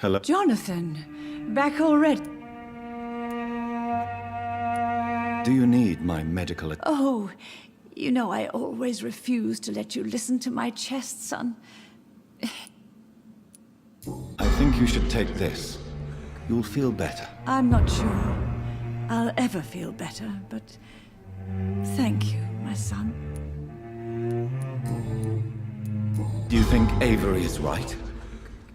Hello? Jonathan, back already? Do you need my medical Oh, you know I always refuse to let you listen to my chest, son. I think you should take this. You'll feel better. I'm not sure I'll ever feel better, but thank you, my son. Do you think Avery is right?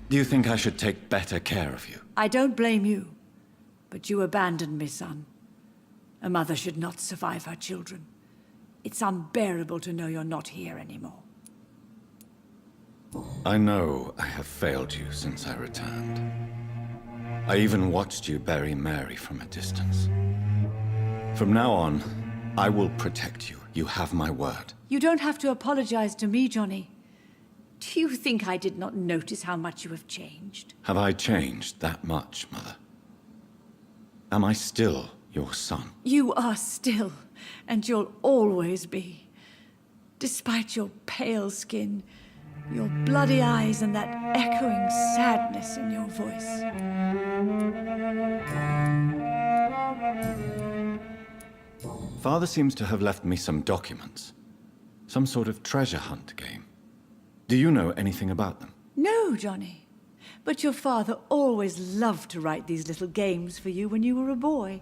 Do you think I should take better care of you? I don't blame you, but you abandoned me, son. A mother should not survive her children. It's unbearable to know you're not here anymore. I know I have failed you since I returned. I even watched you bury Mary from a distance. From now on, I will protect you. You have my word. You don't have to apologize to me, Johnny. Do you think I did not notice how much you have changed? Have I changed that much, Mother? Am I still your son? You are still, and you'll always be. Despite your pale skin, your bloody eyes, and that echoing sadness in your voice. Father seems to have left me some documents. Some sort of treasure hunt game. Do you know anything about them? No, Johnny. But your father always loved to write these little games for you when you were a boy.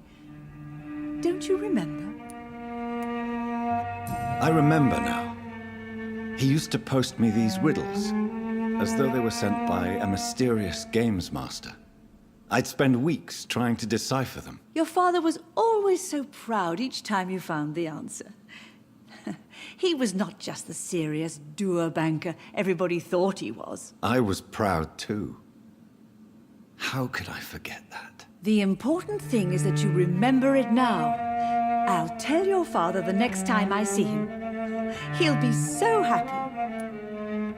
Don't you remember? I remember now. He used to post me these riddles, as though they were sent by a mysterious games master. I'd spend weeks trying to decipher them. Your father was always so proud each time you found the answer. He was not just the serious doer banker everybody thought he was. I was proud too. How could I forget that? The important thing is that you remember it now. I'll tell your father the next time I see him. He'll be so happy.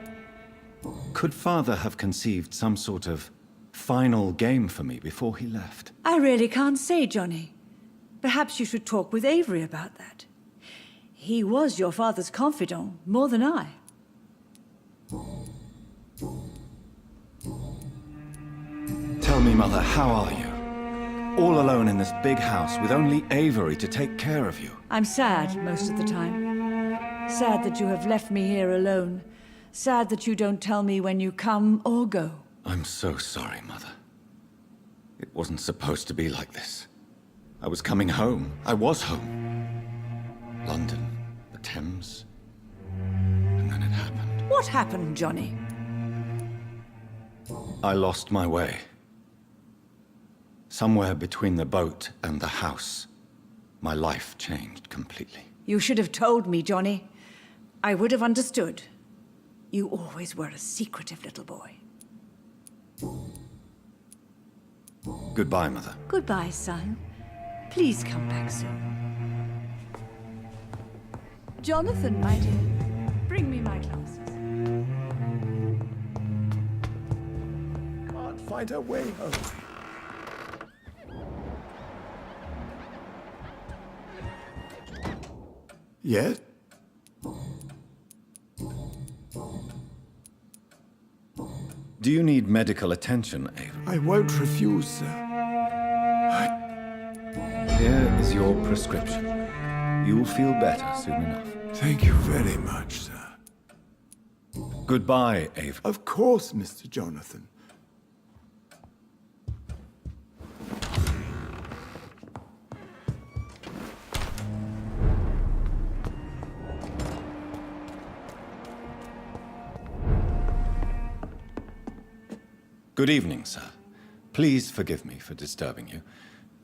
Could Father have conceived some sort of final game for me before he left? I really can't say, Johnny. Perhaps you should talk with Avery about that. He was your father's confidant, more than I. Tell me, Mother, how are you? All alone in this big house with only Avery to take care of you. I'm sad most of the time. Sad that you have left me here alone. Sad that you don't tell me when you come or go. I'm so sorry, Mother. It wasn't supposed to be like this. I was coming home. I was home. London, the Thames, and then it happened. What happened, Johnny? I lost my way. Somewhere between the boat and the house, my life changed completely. You should have told me, Johnny. I would have understood. You always were a secretive little boy. Goodbye, Mother. Goodbye, son. Please come back soon. Jonathan, my dear, bring me my glasses. Can't find her way home. Yes? Do you need medical attention, Avery? I won't refuse, sir. Here is your prescription. You'll feel better soon enough. Thank you very much, sir. Goodbye, Avery. Of course, Mr. Jonathan. Good evening, sir. Please forgive me for disturbing you.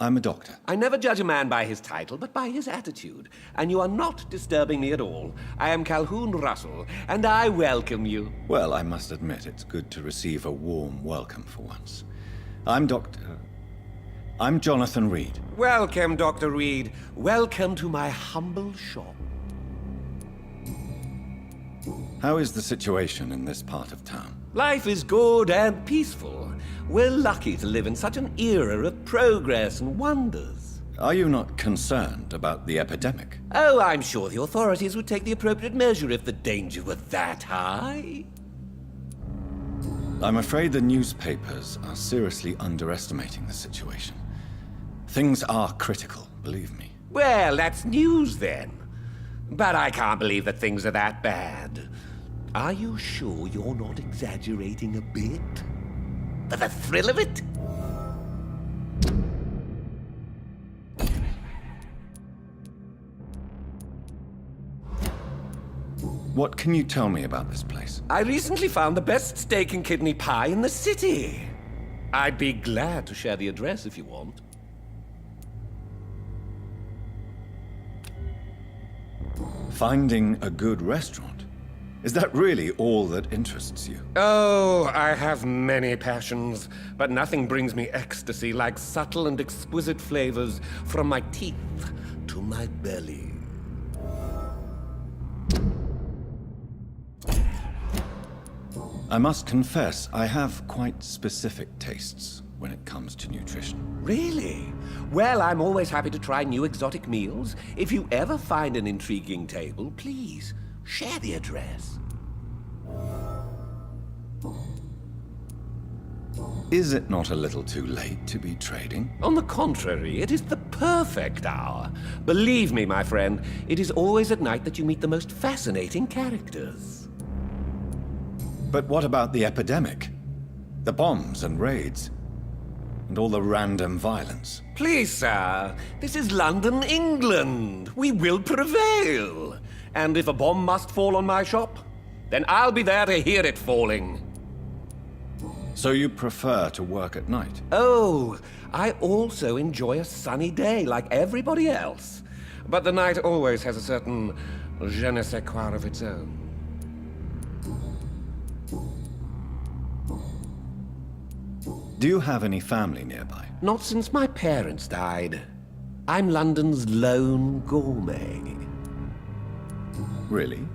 I'm a doctor. I never judge a man by his title, but by his attitude. And you are not disturbing me at all. I am Calhoun Russell, and I welcome you. Well, I must admit it's good to receive a warm welcome for once. I'm Jonathan Rid. Welcome, Dr. Reed. Welcome to my humble shop. How is the situation in this part of town? Life is good and peaceful. We're lucky to live in such an era of progress and wonders. Are you not concerned about the epidemic? Oh, I'm sure the authorities would take the appropriate measure if the danger were that high. I'm afraid the newspapers are seriously underestimating the situation. Things are critical, believe me. Well, that's news then. But I can't believe that things are that bad. Are you sure you're not exaggerating a bit? For the thrill of it? What can you tell me about this place? I recently found the best steak and kidney pie in the city. I'd be glad to share the address if you want. Finding a good restaurant? Is that really all that interests you? Oh, I have many passions, but nothing brings me ecstasy like subtle and exquisite flavors from my teeth to my belly. I must confess, I have quite specific tastes when it comes to nutrition. Really? Well, I'm always happy to try new exotic meals. If you ever find an intriguing table, please share the address. Is it not a little too late to be trading? On the contrary, it is the perfect hour. Believe me, my friend, it is always at night that you meet the most fascinating characters. But what about the epidemic? The bombs and raids? And all the random violence? Please, sir, this is London, England. We will prevail. And if a bomb must fall on my shop, then I'll be there to hear it falling. So you prefer to work at night? Oh, I also enjoy a sunny day like everybody else. But the night always has a certain je ne sais quoi of its own. Do you have any family nearby? Not since my parents died. I'm London's lone gourmet. Really?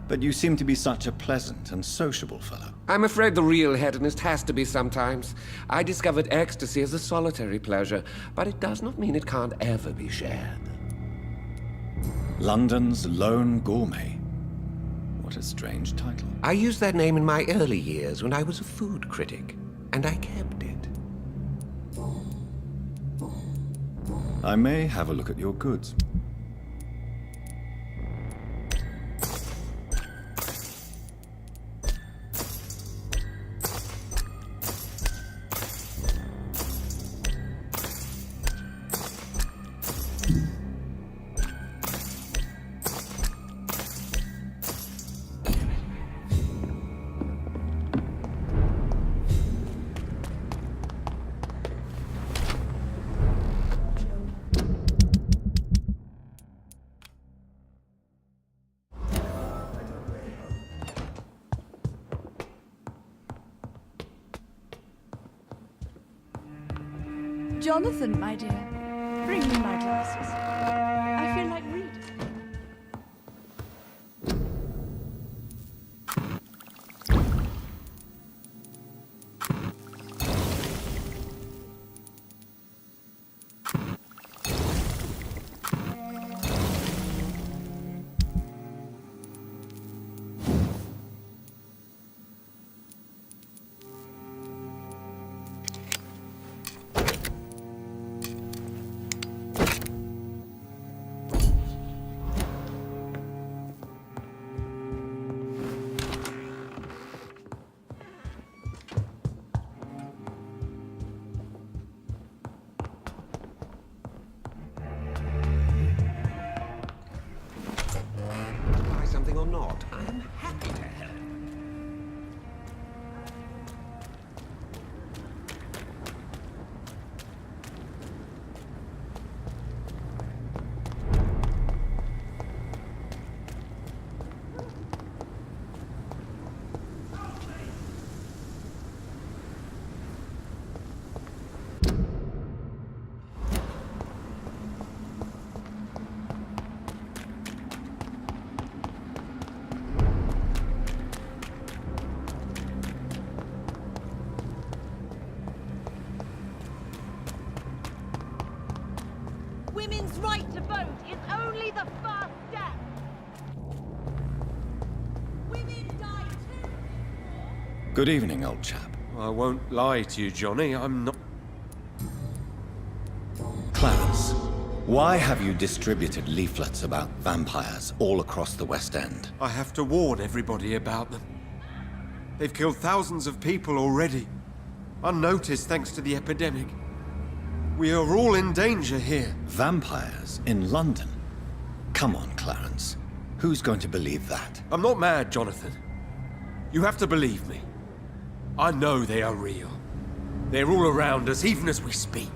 But you seem to be such a pleasant and sociable fellow. I'm afraid the real hedonist has to be sometimes. I discovered ecstasy as a solitary pleasure, but it does not mean it can't ever be shared. London's lone gourmet. What a strange title. I used that name in my early years when I was a food critic, and I kept it. I may have a look at your goods. Jonathan, my dear, bring me my glasses. I feel like reading. Or not, I am happy to help. Women's right to vote is only the first step. Women die too before. Good evening, old chap. I won't lie to you, Johnny. I'm not... Clarence, why have you distributed leaflets about vampires all across the West End? I have to warn everybody about them. They've killed thousands of people already. Unnoticed thanks to the epidemic. We are all in danger here. Vampires in London? Come on, Clarence. Who's going to believe that? I'm not mad, Jonathan. You have to believe me. I know they are real. They're all around us, even as we speak.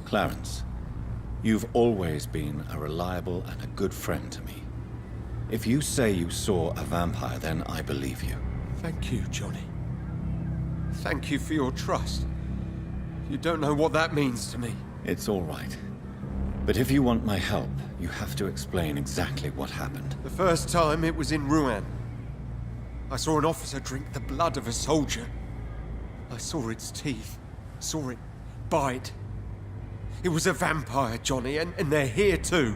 Clarence, you've always been a reliable and a good friend to me. If you say you saw a vampire, then I believe you. Thank you, Johnny. Thank you for your trust. You don't know what that means to me. It's all right. But if you want my help, you have to explain exactly what happened. The first time it was in Rouen. I saw an officer drink the blood of a soldier. I saw its teeth. Saw it bite. It was a vampire, Johnny, and they're here too.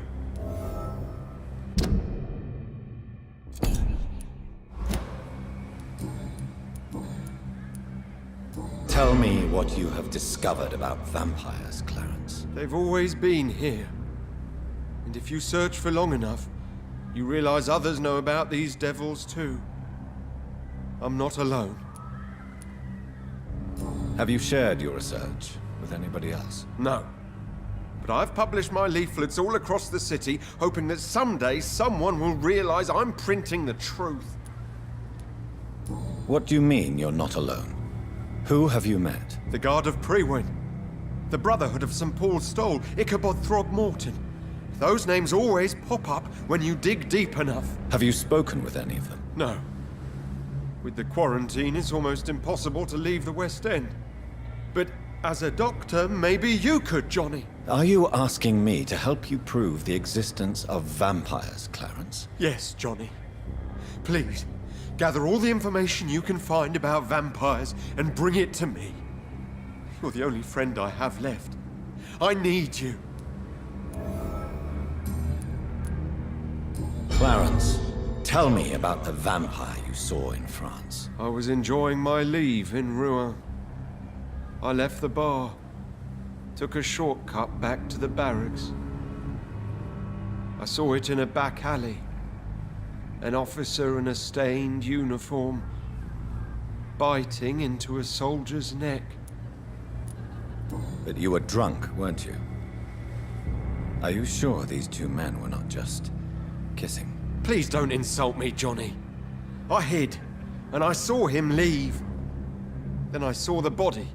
Tell me what you have discovered about vampires, Clarence. They've always been here. And if you search for long enough, you realize others know about these devils too. I'm not alone. Have you shared your research with anybody else? No. But I've published my leaflets all across the city, hoping that someday someone will realize I'm printing the truth. What do you mean you're not alone? Who have you met? The Guard of Prewin, the Brotherhood of St. Paul's Stole, Ichabod Throgmorton. Those names always pop up when you dig deep enough. Have you spoken with any of them? No. With the quarantine, it's almost impossible to leave the West End. But as a doctor, maybe you could, Johnny. Are you asking me to help you prove the existence of vampires, Clarence? Yes, Johnny. Please, gather all the information you can find about vampires and bring it to me. You're the only friend I have left. I need you. Clarence, tell me about the vampire you saw in France. I was enjoying my leave in Rouen. I left the bar, took a shortcut back to the barracks. I saw it in a back alley. An officer in a stained uniform, biting into a soldier's neck. But you were drunk, weren't you? Are you sure these two men were not just kissing? Please don't insult me, Johnny. I hid, and I saw him leave. Then I saw the body,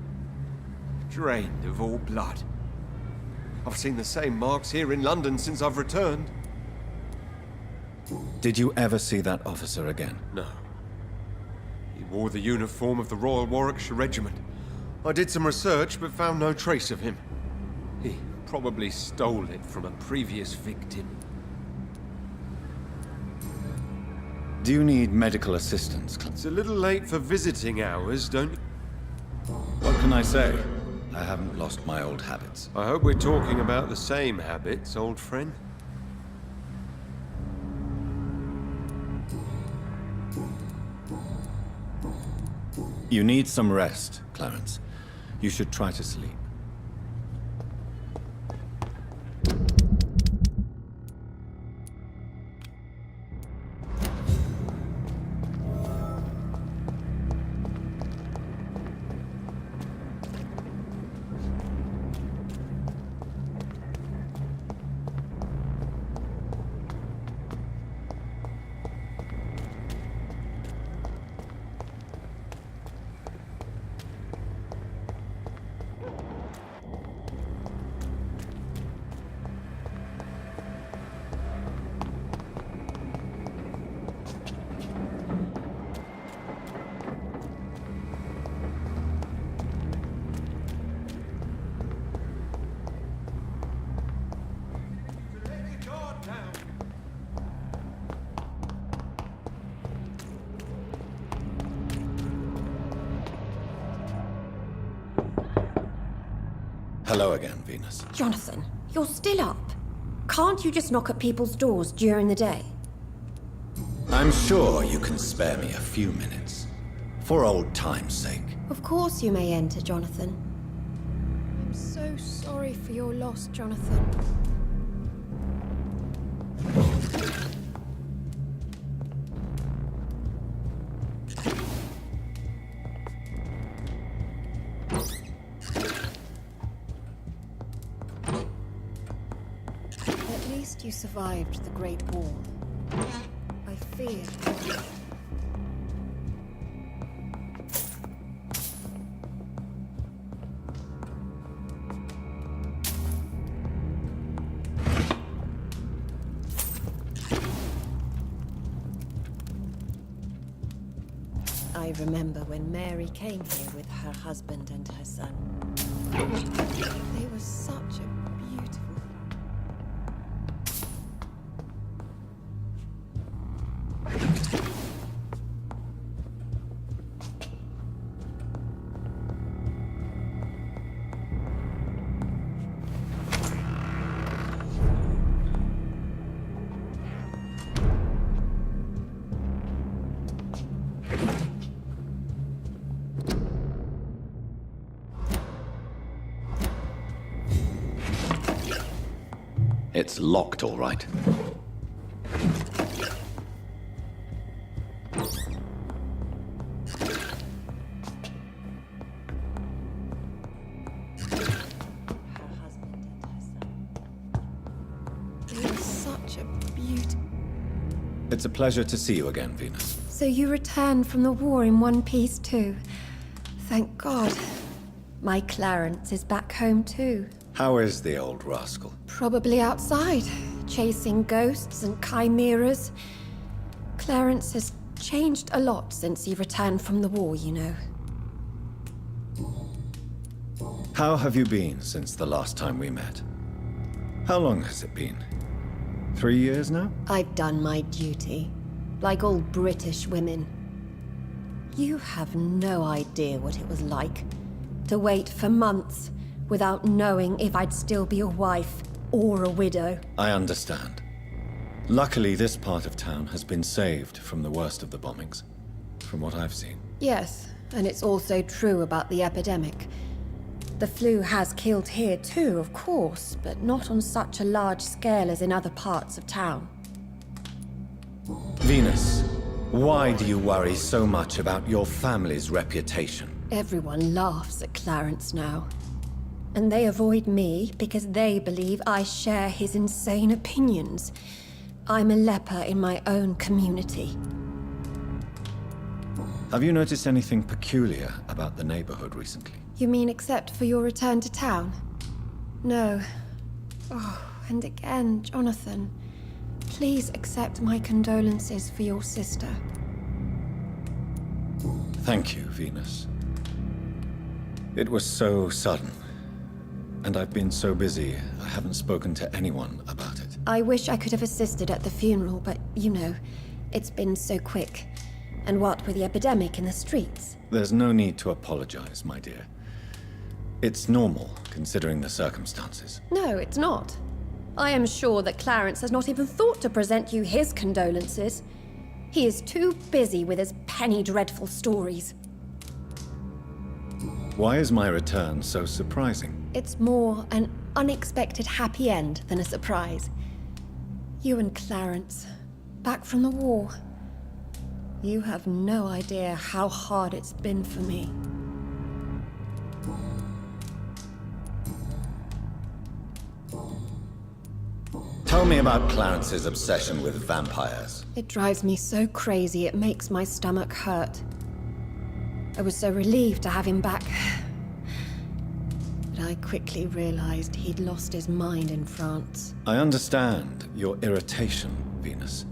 drained of all blood. I've seen the same marks here in London since I've returned. Did you ever see that officer again? No. He wore the uniform of the Royal Warwickshire Regiment. I did some research, but found no trace of him. He probably stole it from a previous victim. Do you need medical assistance? It's a little late for visiting hours, don't you? What can I say? I haven't lost my old habits. I hope we're talking about the same habits, old friend. You need some rest, Clarence. You should try to sleep. Hello again, Venus. Jonathan, you're still up. Can't you just knock at people's doors during the day? I'm sure you can spare me a few minutes. For old time's sake. Of course you may enter, Jonathan. I'm so sorry for your loss, Jonathan. At least you survived the Great War. I fear. I remember when Mary came here with her husband and her son. They were such a beautiful... It's locked, all right. It's a pleasure to see you again, Venus. So you returned from the war in one piece too. Thank God. My Clarence is back home too. How is the old rascal? Probably outside, chasing ghosts and chimeras. Clarence has changed a lot since he returned from the war, you know. How have you been since the last time we met? How long has it been? 3 years now? I've done my duty, like all British women. You have no idea what it was like to wait for months without knowing if I'd still be a wife or a widow. I understand. Luckily, this part of town has been saved from the worst of the bombings, from what I've seen. Yes, and it's also true about the epidemic. The flu has killed here too, of course, but not on such a large scale as in other parts of town. Venus, why do you worry so much about your family's reputation? Everyone laughs at Clarence now. And they avoid me because they believe I share his insane opinions. I'm a leper in my own community. Have you noticed anything peculiar about the neighborhood recently? You mean except for your return to town? No. Oh, and again, Jonathan, please accept my condolences for your sister. Thank you, Venus. It was so sudden. And I've been so busy, I haven't spoken to anyone about it. I wish I could have assisted at the funeral, but, you know, it's been so quick. And what with the epidemic in the streets? There's no need to apologize, my dear. It's normal, considering the circumstances. No, it's not. I am sure that Clarence has not even thought to present you his condolences. He is too busy with his penny dreadful stories. Why is my return so surprising? It's more an unexpected happy end than a surprise. You and Clarence, back from the war. You have no idea how hard it's been for me. Tell me about Clarence's obsession with vampires. It drives me so crazy it makes my stomach hurt. I was so relieved to have him back. But I quickly realized he'd lost his mind in France. I understand your irritation, Venus.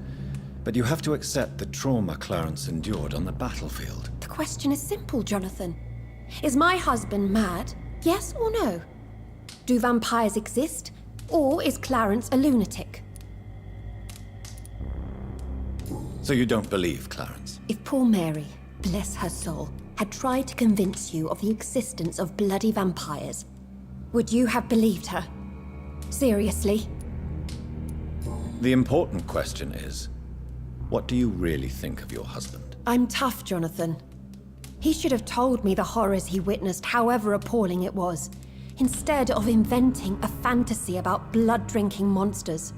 But you have to accept the trauma Clarence endured on the battlefield. The question is simple, Jonathan. Is my husband mad? Yes or no? Do vampires exist? Or is Clarence a lunatic? So you don't believe Clarence? If poor Mary, bless her soul, had tried to convince you of the existence of bloody vampires, would you have believed her? Seriously? The important question is, What do you really think of your husband? I'm tough, Jonathan. He should have told me the horrors he witnessed, however appalling it was, instead of inventing a fantasy about blood-drinking monsters.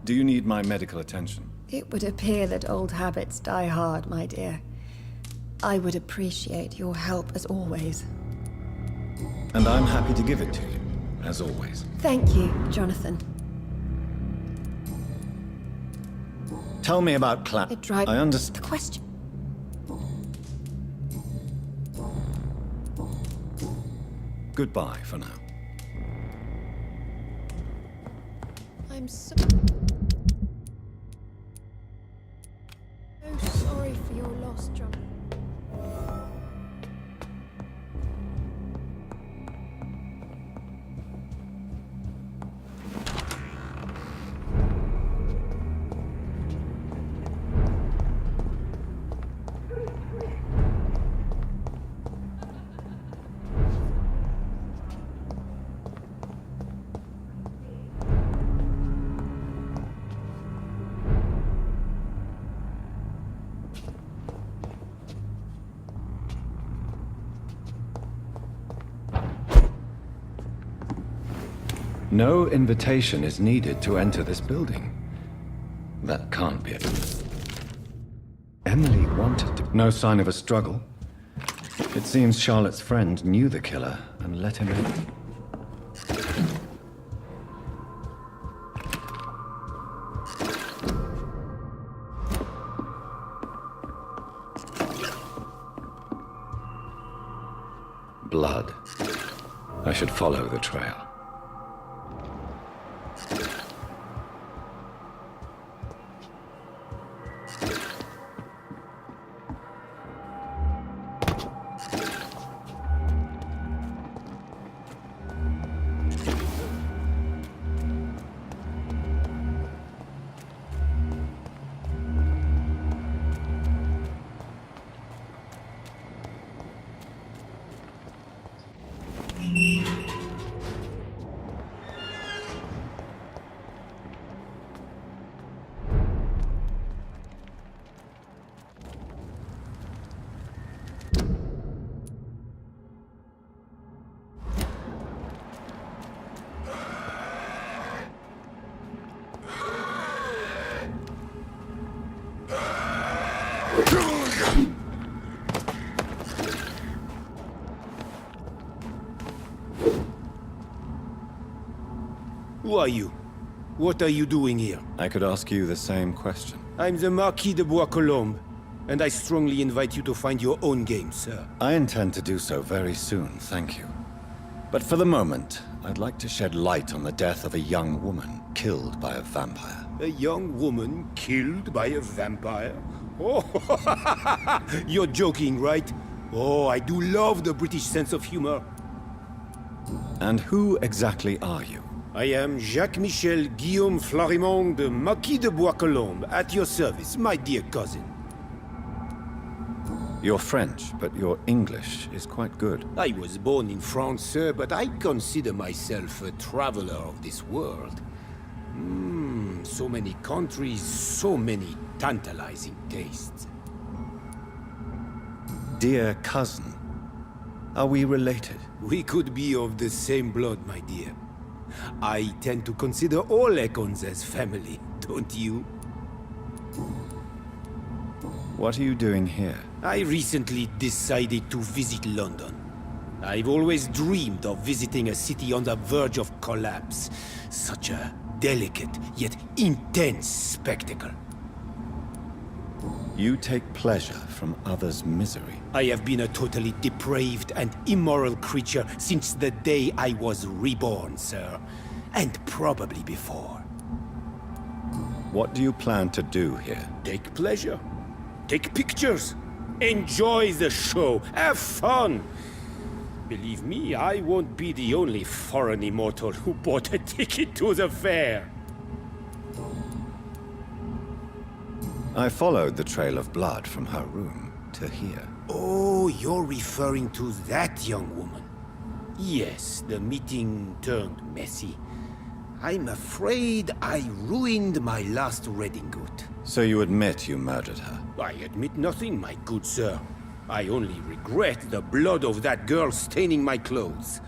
Do you need my medical attention? It would appear that old habits die hard, my dear. I would appreciate your help as always. And I'm happy to give it to you, as always. Thank you, Jonathan. Tell me about It drives I understand. the question. Goodbye for now. I'm so sorry for your loss, Jonathan. No invitation is needed to enter this building. That can't be it. Emily wanted to. No sign of a struggle. It seems Charlotte's friend knew the killer and let him in. Blood. I should follow the trail. Who are you? What are you doing here? I could ask you the same question. I'm the Marquis de Bois-Colombes, and I strongly invite you to find your own game, sir. I intend to do so very soon, thank you. But for the moment, I'd like to shed light on the death of a young woman killed by a vampire. A young woman killed by a vampire? Oh, you're joking, right? Oh, I do love the British sense of humor. And who exactly are you? I am Jacques-Michel Guillaume Florimond de Marquis de Bois-Colombes, at your service, my dear cousin. You're French, but your English is quite good. I was born in France, sir, but I consider myself a traveler of this world. So many countries, so many tantalizing tastes. Dear cousin, are we related? We could be of the same blood, my dear. I tend to consider all Econs as family, don't you? What are you doing here? I recently decided to visit London. I've always dreamed of visiting a city on the verge of collapse. Such a delicate, yet intense spectacle. You take pleasure from others' misery. I have been a totally depraved and immoral creature since the day I was reborn, sir. And probably before. What do you plan to do here? Take pleasure. Take pictures. Enjoy the show. Have fun. Believe me, I won't be the only foreign immortal who bought a ticket to the fair. I followed the trail of blood from her room to here. Oh, you're referring to that young woman. Yes, the meeting turned messy. I'm afraid I ruined my last redingote. So you admit you murdered her? I admit nothing, my good sir. I only regret the blood of that girl staining my clothes.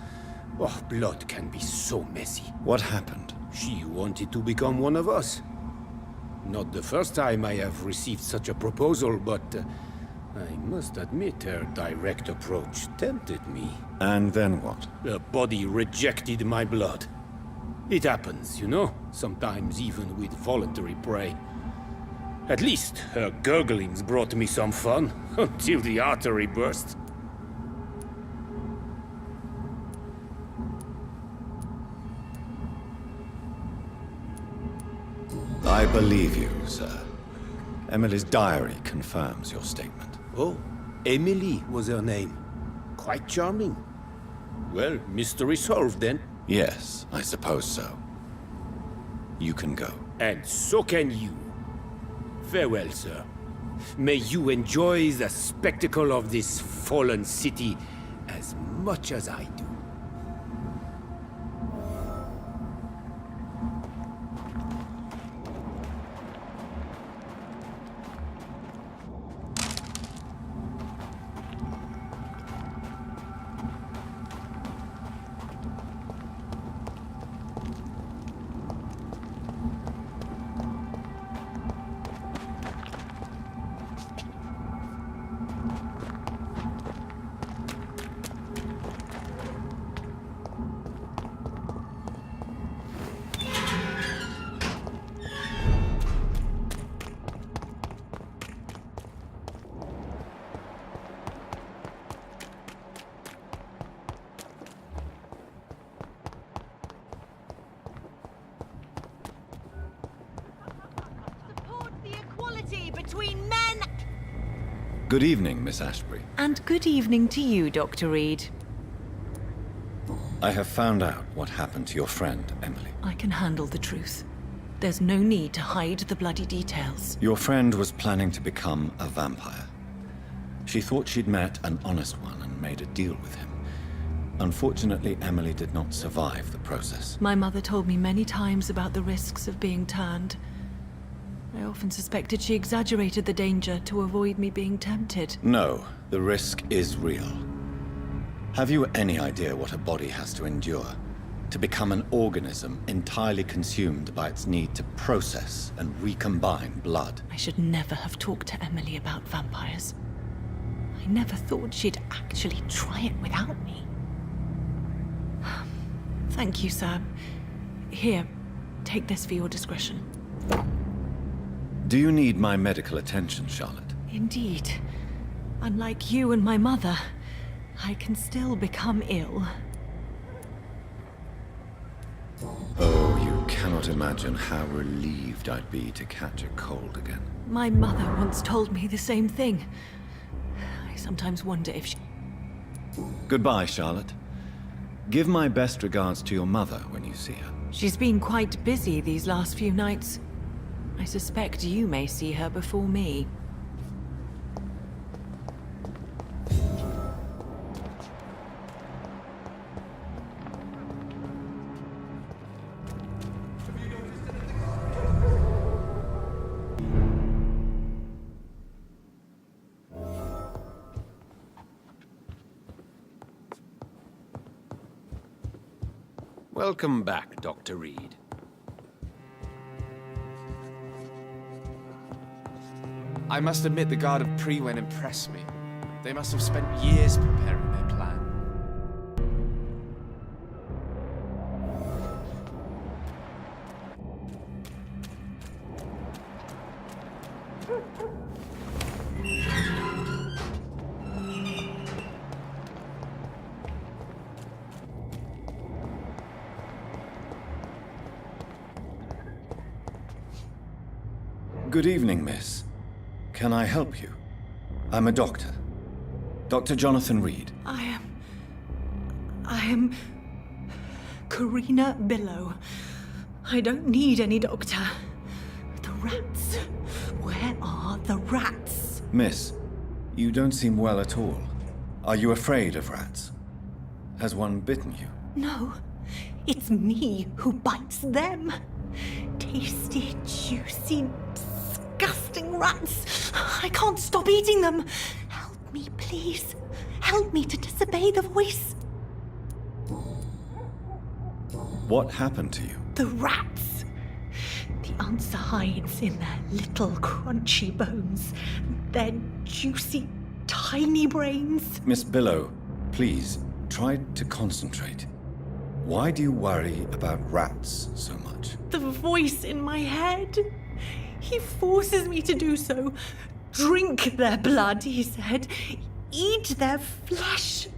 Oh, blood can be so messy. What happened? She wanted to become one of us. Not the first time I have received such a proposal, but I must admit her direct approach tempted me. And then what? The body rejected my blood. It happens, you know, sometimes even with voluntary prey. At least her gurglings brought me some fun, until the artery burst. I believe you, sir. Emily's diary confirms your statement. Oh, Emily was her name. Quite charming. Well, mystery solved then. Yes, I suppose so. You can go. And so can you. Farewell, sir. May you enjoy the spectacle of this fallen city as much as I do. Support the equality between men. Good evening, Miss Ashbury. And good evening to you, Dr. Reid. I have found out what happened to your friend, Emily. I can handle the truth. There's no need to hide the bloody details. Your friend was planning to become a vampire. She thought she'd met an honest one and made a deal with him. Unfortunately, Emily did not survive the process. My mother told me many times about the risks of being turned. I often suspected she exaggerated the danger to avoid me being tempted. No, the risk is real. Have you any idea what a body has to endure? To become an organism entirely consumed by its need to process and recombine blood. I should never have talked to Emily about vampires. I never thought she'd actually try it without me. Thank you, sir. Here, take this for your discretion. Do you need my medical attention, Charlotte? Indeed. Unlike you and my mother, I can still become ill. Oh, you cannot imagine how relieved I'd be to catch a cold again. My mother once told me the same thing. I sometimes wonder if she... Goodbye, Charlotte. Give my best regards to your mother when you see her. She's been quite busy these last few nights. I suspect you may see her before me. Welcome back, Dr. Reid. I must admit the Guard of Prewen impressed me. They must have spent years preparing their plan. Good evening, miss. Can I help you? I'm a doctor. Dr. Jonathan Rид. I am... Karina Billow. I don't need any doctor. The rats. Where are the rats? Miss, you don't seem well at all. Are you afraid of rats? Has one bitten you? No. It's me who bites them. Tasty, juicy, disgusting rats. I can't stop eating them. Help me, please. Help me to disobey the voice. What happened to you? The rats. The answer hides in their little crunchy bones. Their juicy, tiny brains. Miss Billow, please, try to concentrate. Why do you worry about rats so much? The voice in my head. He forces me to do so. Drink their blood, he said. Eat their flesh.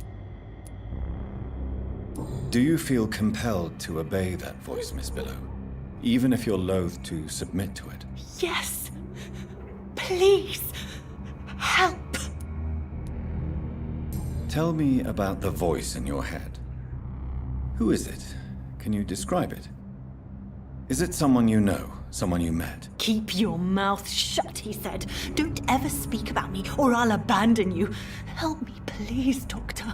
Do you feel compelled to obey that voice, Miss Billow? Even if you're loath to submit to it? Yes. Please. Help. Tell me about the voice in your head. Who is it? Can you describe it? Is it someone you know? Someone you met? Keep your mouth shut, he said. Don't ever speak about me, or I'll abandon you. Help me, please, Doctor.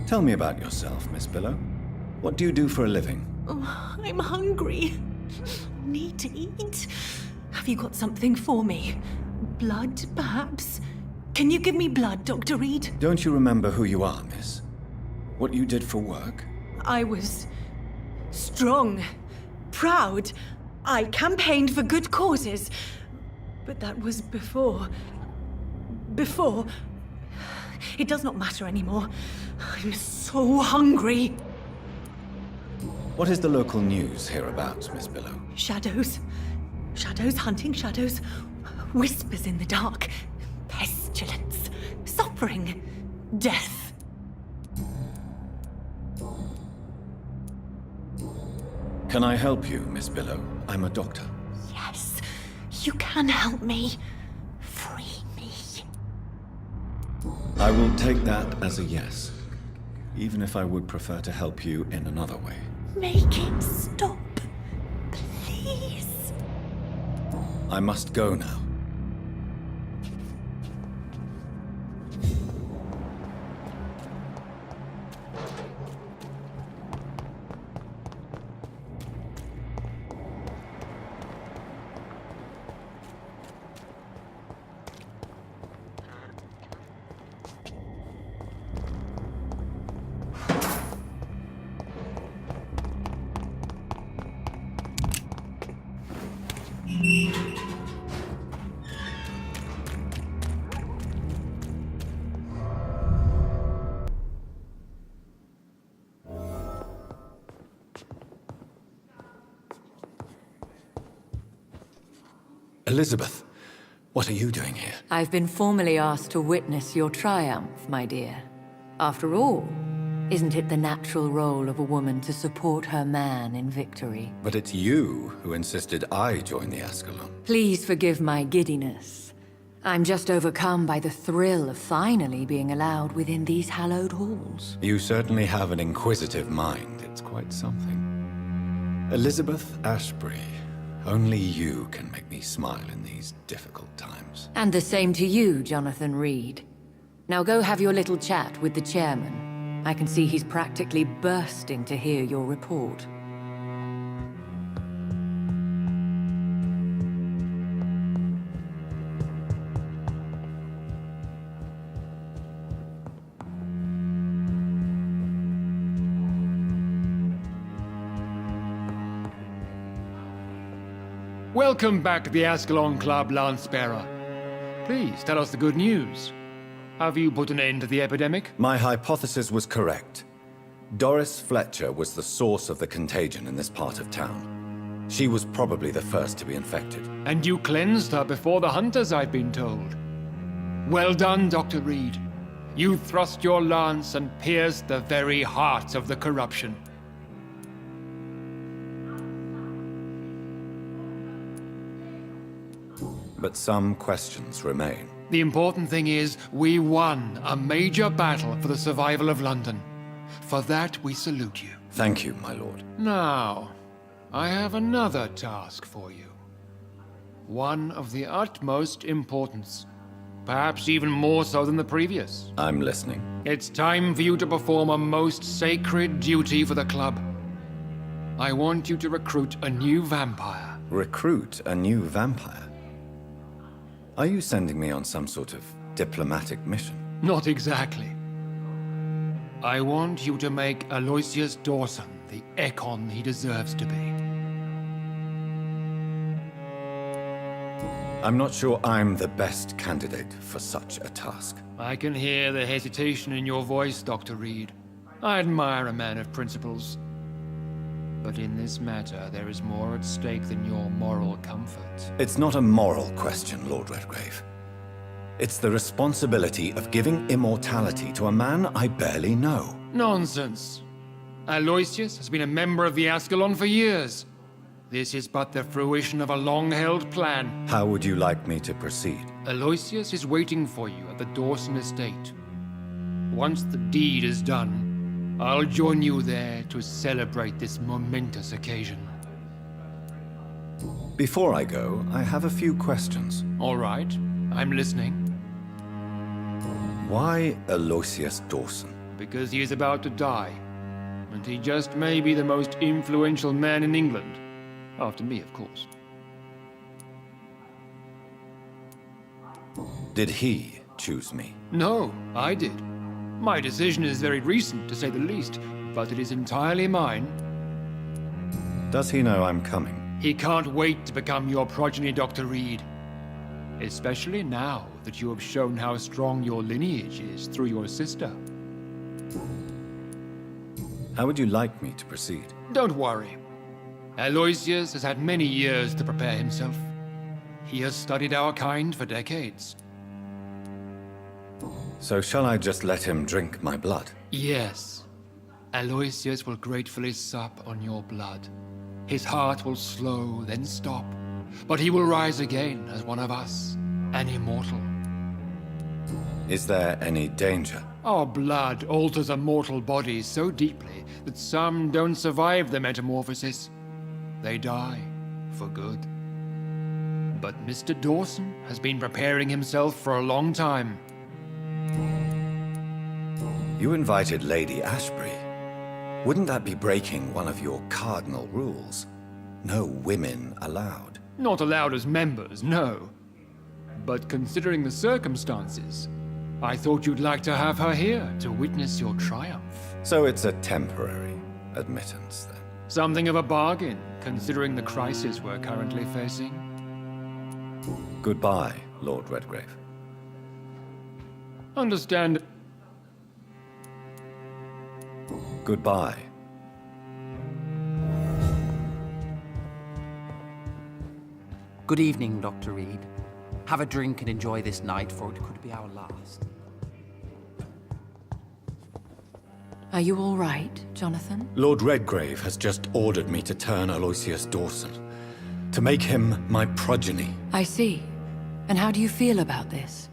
Tell me about yourself, Miss Billow. What do you do for a living? Oh, I'm hungry. Need to eat. Have you got something for me? Blood, perhaps? Can you give me blood, Dr. Reed? Don't you remember who you are, miss? What you did for work? I was strong, proud. I campaigned for good causes. But that was before. It does not matter anymore. I'm so hungry. What is the local news hereabouts, Miss Billow? Shadows. Shadows hunting shadows. Whispers in the dark. Pestilence. Suffering. Death. Can I help you, Miss Billow? I'm a doctor. Yes, you can help me. Free me. I will take that as a yes, even if I would prefer to help you in another way. Make it stop, please. I must go now. Elizabeth, what are you doing here? I've been formally asked to witness your triumph, my dear. After all, isn't it the natural role of a woman to support her man in victory? But it's you who insisted I join the Ascalon. Please forgive my giddiness. I'm just overcome by the thrill of finally being allowed within these hallowed halls. You certainly have an inquisitive mind. It's quite something. Elizabeth Ashbury. Only you can make me smile in these difficult times. And the same to you, Jonathan Reed. Now go have your little chat with the chairman. I can see he's practically bursting to hear your report. Welcome back to the Ascalon Club, Lance-Bearer. Please, tell us the good news. Have you put an end to the epidemic? My hypothesis was correct. Doris Fletcher was the source of the contagion in this part of town. She was probably the first to be infected. And you cleansed her before the hunters, I've been told. Well done, Dr. Reed. You thrust your lance and pierced the very heart of the corruption. But some questions remain. The important thing is, we won a major battle for the survival of London. For that, we salute you. Thank you, my lord. Now, I have another task for you. One of the utmost importance. Perhaps even more so than the previous. I'm listening. It's time for you to perform a most sacred duty for the club. I want you to recruit a new vampire. Recruit a new vampire? Are you sending me on some sort of diplomatic mission? Not exactly. I want you to make Aloysius Dawson the Ekon he deserves to be. I'm not sure I'm the best candidate for such a task. I can hear the hesitation in your voice, Dr. Reed. I admire a man of principles. But in this matter, there is more at stake than your moral comfort. It's not a moral question, Lord Redgrave. It's the responsibility of giving immortality to a man I barely know. Nonsense. Aloysius has been a member of the Ascalon for years. This is but the fruition of a long-held plan. How would you like me to proceed? Aloysius is waiting for you at the Dawson estate. Once the deed is done, I'll join you there to celebrate this momentous occasion. Before I go, I have a few questions. All right, I'm listening. Why Aloysius Dawson? Because he is about to die, and he just may be the most influential man in England. After me, of course. Did he choose me? No, I did. My decision is very recent, to say the least, but it is entirely mine. Does he know I'm coming? He can't wait to become your progeny, Dr. Reed. Especially now that you have shown how strong your lineage is through your sister. How would you like me to proceed? Don't worry. Aloysius has had many years to prepare himself. He has studied our kind for decades. So shall I just let him drink my blood? Yes. Aloysius will gratefully sup on your blood. His heart will slow, then stop. But he will rise again as one of us, an immortal. Is there any danger? Our blood alters a mortal body so deeply that some don't survive the metamorphosis. They die for good. But Mr. Dawson has been preparing himself for a long time. You invited Lady Ashbury. Wouldn't that be breaking one of your cardinal rules? No women allowed. Not allowed as members, no. But considering the circumstances, I thought you'd like to have her here to witness your triumph. So it's a temporary admittance, then? Something of a bargain, considering the crisis we're currently facing. Goodbye, Lord Redgrave. Understand. Goodbye. Good evening, Dr. Reed. Have a drink and enjoy this night, for it could be our last. Are you all right, Jonathan? Lord Redgrave has just ordered me to turn Aloysius Dawson, to make him my progeny. I see. And how do you feel about this?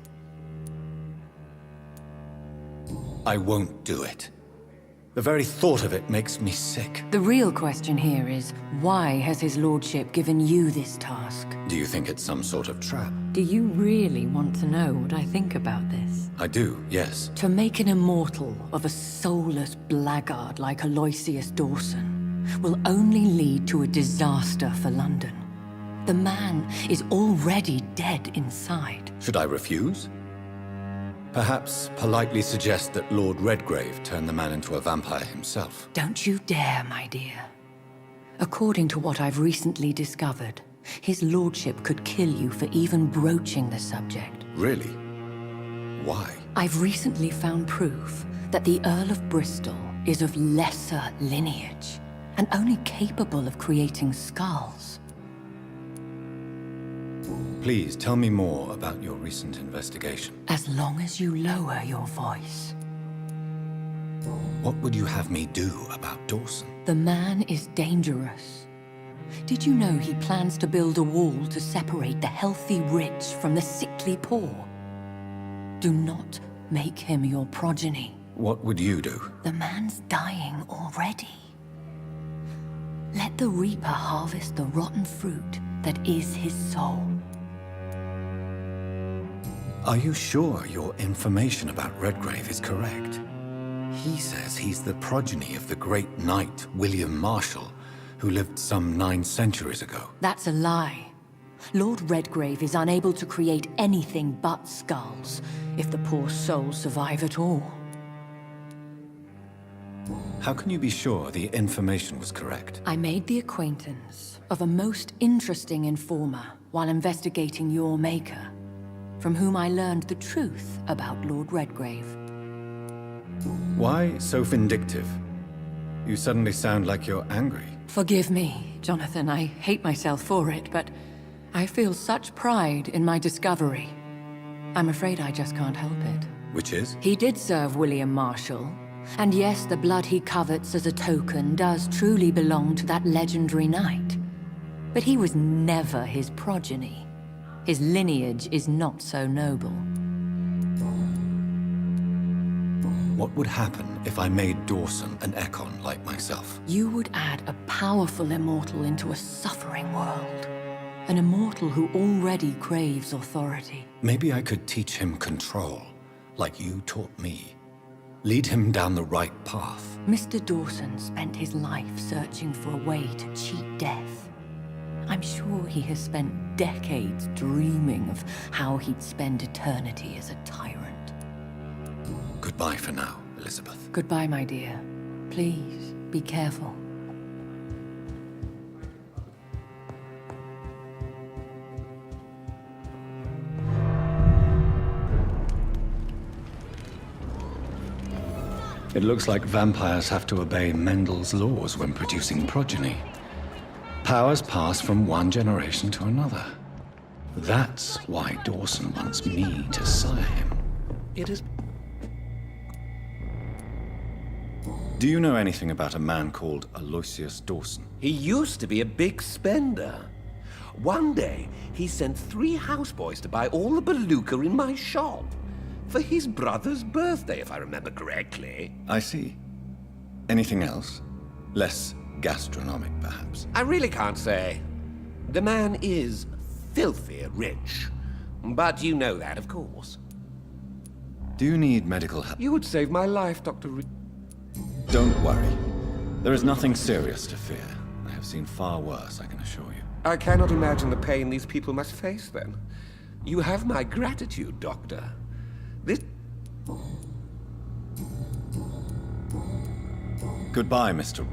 I won't do it. The very thought of it makes me sick. The real question here is, why has his lordship given you this task? Do you think it's some sort of trap? Do you really want to know what I think about this? I do, yes. To make an immortal of a soulless blackguard like Aloysius Dawson will only lead to a disaster for London. The man is already dead inside. Should I refuse? Perhaps politely suggest that Lord Redgrave turn the man into a vampire himself. Don't you dare, my dear. According to what I've recently discovered, his lordship could kill you for even broaching the subject. Really? Why? I've recently found proof that the Earl of Bristol is of lesser lineage and only capable of creating skulls. Please tell me more about your recent investigation. As long as you lower your voice. What would you have me do about Dawson? The man is dangerous. Did you know he plans to build a wall to separate the healthy rich from the sickly poor? Do not make him your progeny. What would you do? The man's dying already. Let the reaper harvest the rotten fruit that is his soul. Are you sure your information about Redgrave is correct? He says he's the progeny of the great knight William Marshall, who lived some 9 centuries ago. That's a lie. Lord Redgrave is unable to create anything but skulls, if the poor souls survive at all. How can you be sure the information was correct? I made the acquaintance of a most interesting informer while investigating your maker, from whom I learned the truth about Lord Redgrave. Why so vindictive? You suddenly sound like you're angry. Forgive me, Jonathan. I hate myself for it, but I feel such pride in my discovery. I'm afraid I just can't help it. Which is? He did serve William Marshall, and yes, the blood he covets as a token does truly belong to that legendary knight. But he was never his progeny. His lineage is not so noble. What would happen if I made Dawson an Ekon like myself? You would add a powerful immortal into a suffering world. An immortal who already craves authority. Maybe I could teach him control, like you taught me. Lead him down the right path. Mr. Dawson spent his life searching for a way to cheat death. I'm sure he has spent decades dreaming of how he'd spend eternity as a tyrant. Goodbye for now, Elizabeth. Goodbye, my dear. Please, be careful. It looks like vampires have to obey Mendel's laws when producing progeny. Powers pass from one generation to another. That's why Dawson wants me to sire him. It is... Do you know anything about a man called Aloysius Dawson? He used to be a big spender. One day, he sent 3 houseboys to buy all the beluga in my shop. For his brother's birthday, if I remember correctly. I see. Anything else? Less gastronomic, perhaps? I really can't say. The man is filthy rich. But you know that, of course. Do you need medical help? You would save my life, Dr. Rid. Don't worry. There is nothing serious to fear. I have seen far worse, I can assure you. I cannot imagine the pain these people must face, then. You have my gratitude, Doctor. This... Goodbye, Mr.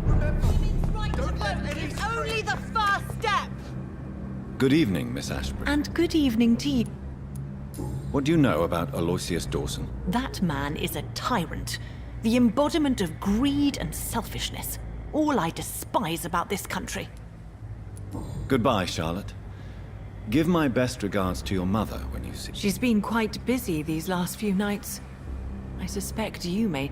Women's right to vote is only the first step! Good evening, Miss Ashbury. And good evening to you. What do you know about Aloysius Dawson? That man is a tyrant. The embodiment of greed and selfishness. All I despise about this country. Goodbye, Charlotte. Give my best regards to your mother when you see... She's been quite busy these last few nights. I suspect you may...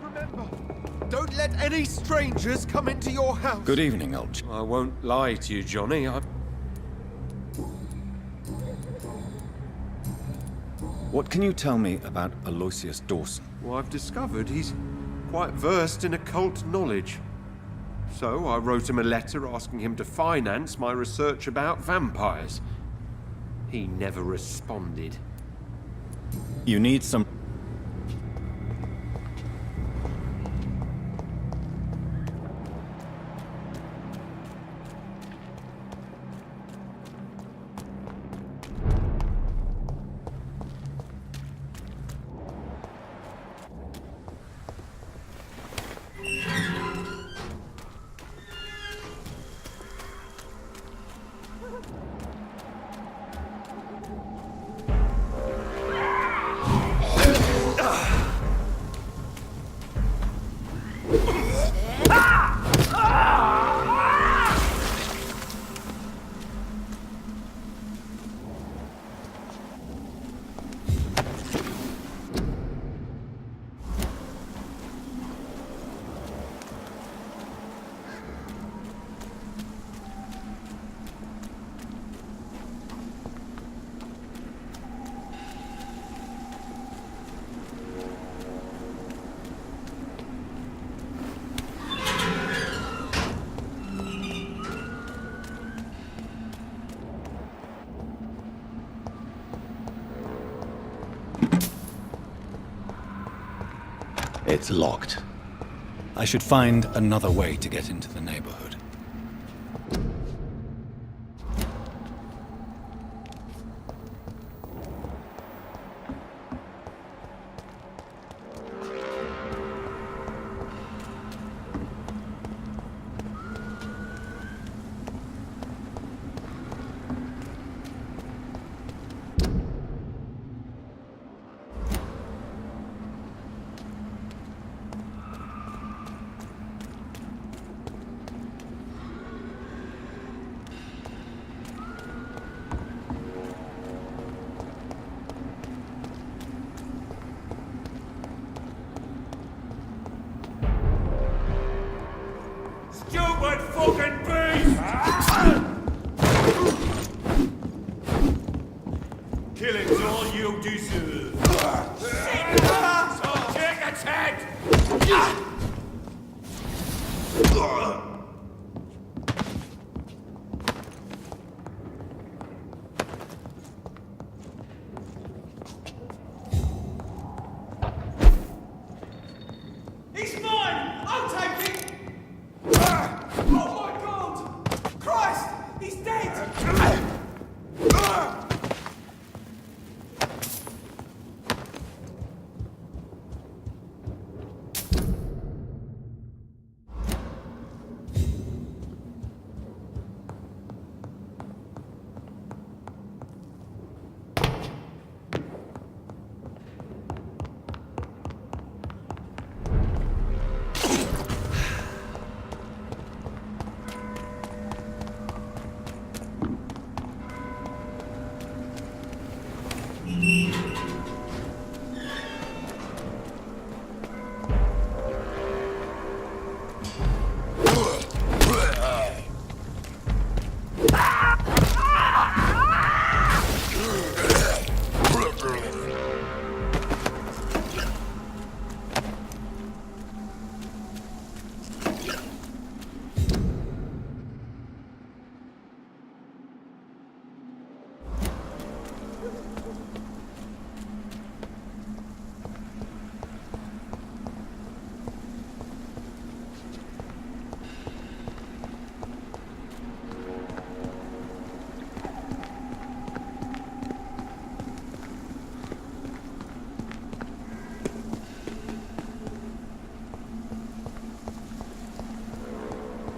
Remember, don't let any strangers come into your house. Good evening, old... I won't lie to you, Johnny. What can you tell me about Aloysius Dawson? Well, I've discovered he's quite versed in occult knowledge. So I wrote him a letter asking him to finance my research about vampires. He never responded. You need some... It's locked. I should find another way to get into the neighborhood. Stupid fucking beast! Killing's all you deserve. So take its head! He's mine! I'll take it! Oh my god! Christ! He's dead!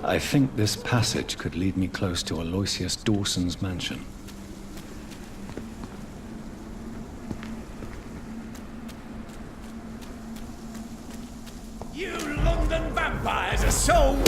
I think this passage could lead me close to Aloysius Dawson's mansion. You London vampires are so...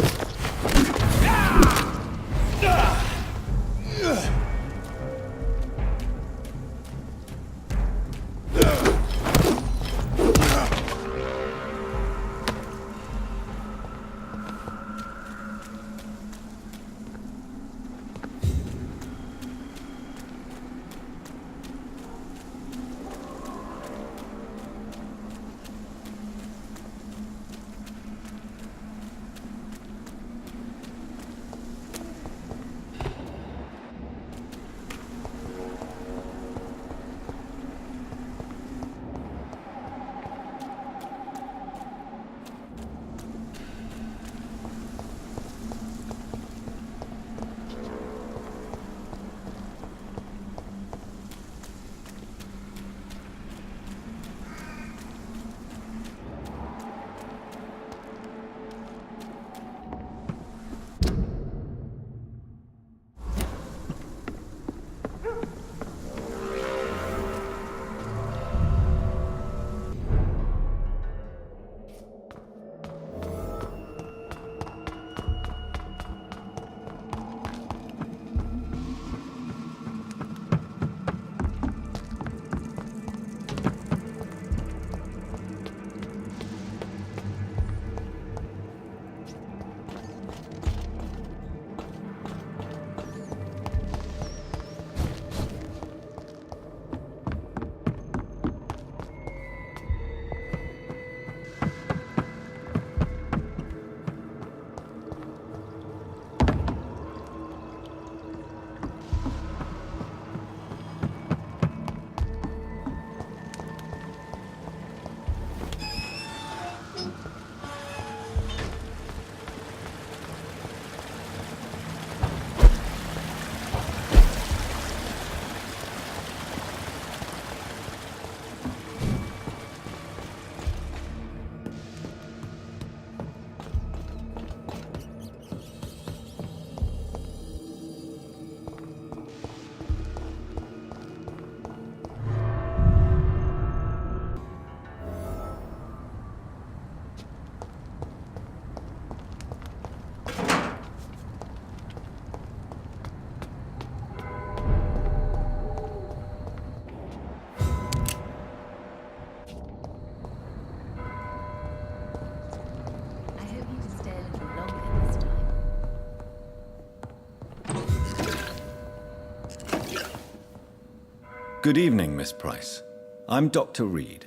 Good evening, Miss Price. I'm Dr. Reed.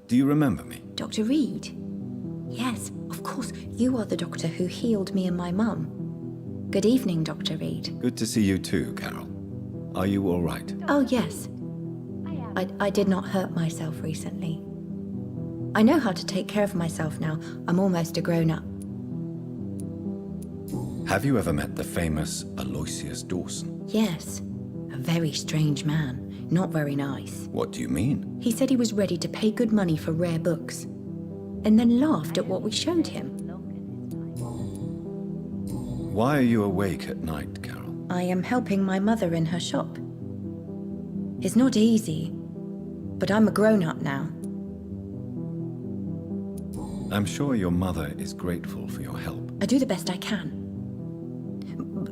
Do you remember me? Dr. Reed? Yes, of course. You are the doctor who healed me and my mum. Good evening, Dr. Reed. Good to see you too, Carol. Are you all right? Oh, yes. I did not hurt myself recently. I know how to take care of myself now. I'm almost a grown-up. Have you ever met the famous Aloysius Dawson? Yes. A very strange man. Not very nice. What do you mean? He said he was ready to pay good money for rare books, and then laughed at what we showed him. Why are you awake at night, Carol? I am helping my mother in her shop. It's not easy, but I'm a grown-up now. I'm sure your mother is grateful for your help. I do the best I can.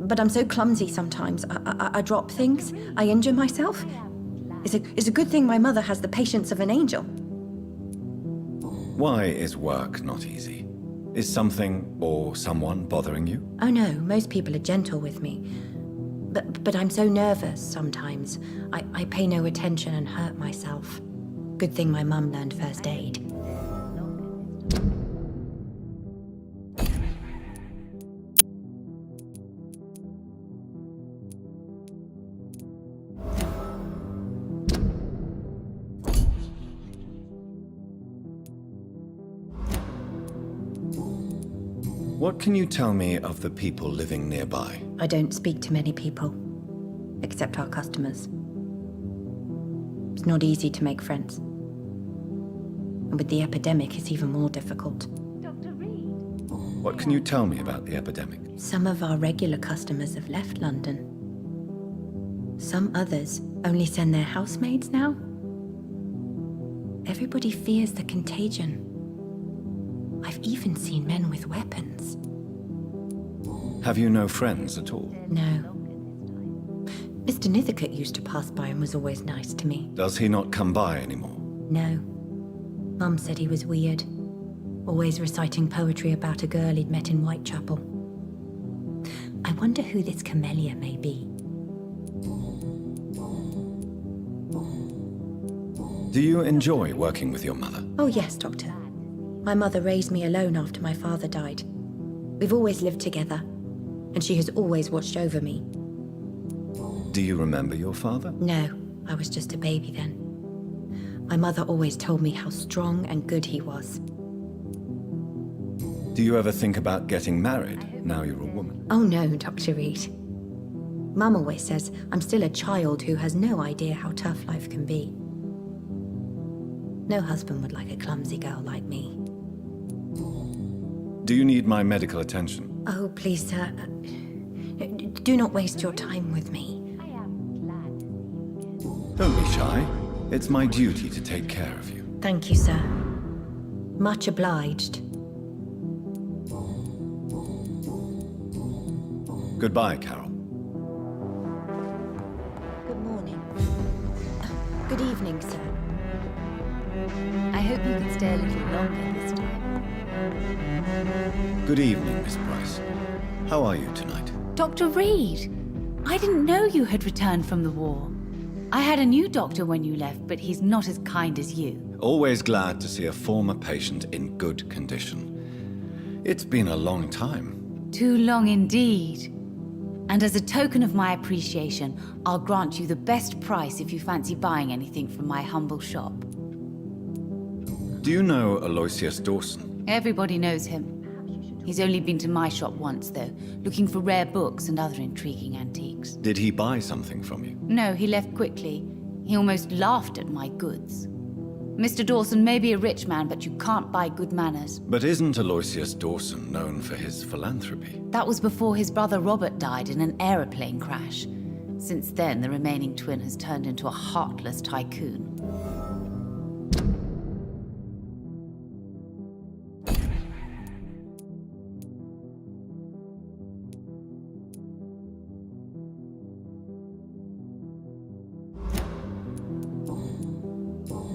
But I'm so clumsy sometimes. I drop things. I injure myself. It's a good thing my mother has the patience of an angel. Why is work not easy? Is something or someone bothering you? Oh no, most people are gentle with me. But I'm so nervous sometimes. I pay no attention and hurt myself. Good thing my mum learned first aid. What can you tell me of the people living nearby? I don't speak to many people, except our customers. It's not easy to make friends. And with the epidemic, it's even more difficult. Dr. Reed. What can you tell me about the epidemic? Some of our regular customers have left London. Some others only send their housemaids now. Everybody fears the contagion. I've even seen men with weapons. Have you no friends at all? No. Mr. Nithercote used to pass by and was always nice to me. Does he not come by anymore? No. Mum said he was weird. Always reciting poetry about a girl he'd met in Whitechapel. I wonder who this camellia may be. Do you enjoy working with your mother? Oh yes, Doctor. My mother raised me alone after my father died. We've always lived together, and she has always watched over me. Do you remember your father? No, I was just a baby then. My mother always told me how strong and good he was. Do you ever think about getting married, now you're a woman? Oh no, Dr. Reed. Mum always says I'm still a child who has no idea how tough life can be. No husband would like a clumsy girl like me. Do you need my medical attention? Oh, please, sir. Do not waste your time with me. Don't be shy. It's my duty to take care of you. Thank you, sir. Much obliged. Goodbye, Carol. Good morning. Good evening, sir. I hope you can stay a little longer this time. Good evening, Miss Price. How are you tonight? Dr. Reed! I didn't know you had returned from the war. I had a new doctor when you left, but he's not as kind as you. Always glad to see a former patient in good condition. It's been a long time. Too long indeed. And as a token of my appreciation, I'll grant you the best price if you fancy buying anything from my humble shop. Do you know Aloysius Dawson? Everybody knows him. He's only been to my shop once, though, looking for rare books and other intriguing antiques. Did he buy something from you? No, he left quickly. He almost laughed at my goods. Mr. Dawson may be a rich man, but you can't buy good manners. But isn't Aloysius Dawson known for his philanthropy? That was before his brother Robert died in an aeroplane crash. Since then, the remaining twin has turned into a heartless tycoon.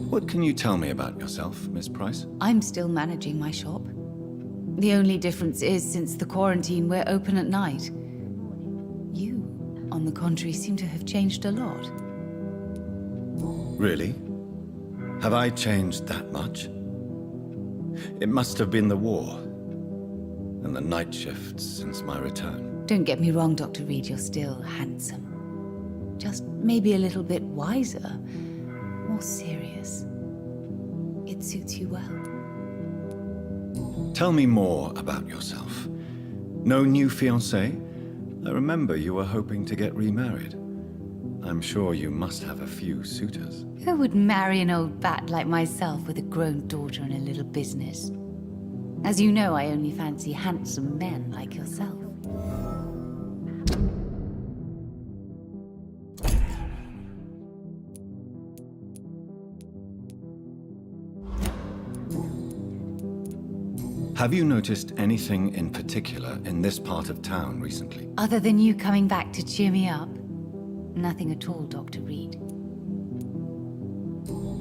What can you tell me about yourself, Miss Price? I'm still managing my shop. The only difference is, since the quarantine, we're open at night. You, on the contrary, seem to have changed a lot. Really? Have I changed that much? It must have been the war and the night shifts since my return. Don't get me wrong, Dr. Reid, you're still handsome. Just maybe a little bit wiser, more serious. It suits you well. Tell me more about yourself. No new fiancé? I remember you were hoping to get remarried. I'm sure you must have a few suitors. Who would marry an old bat like myself with a grown daughter and a little business? As you know, I only fancy handsome men like yourself. Have you noticed anything in particular in this part of town recently? Other than you coming back to cheer me up? Nothing at all, Dr. Reid.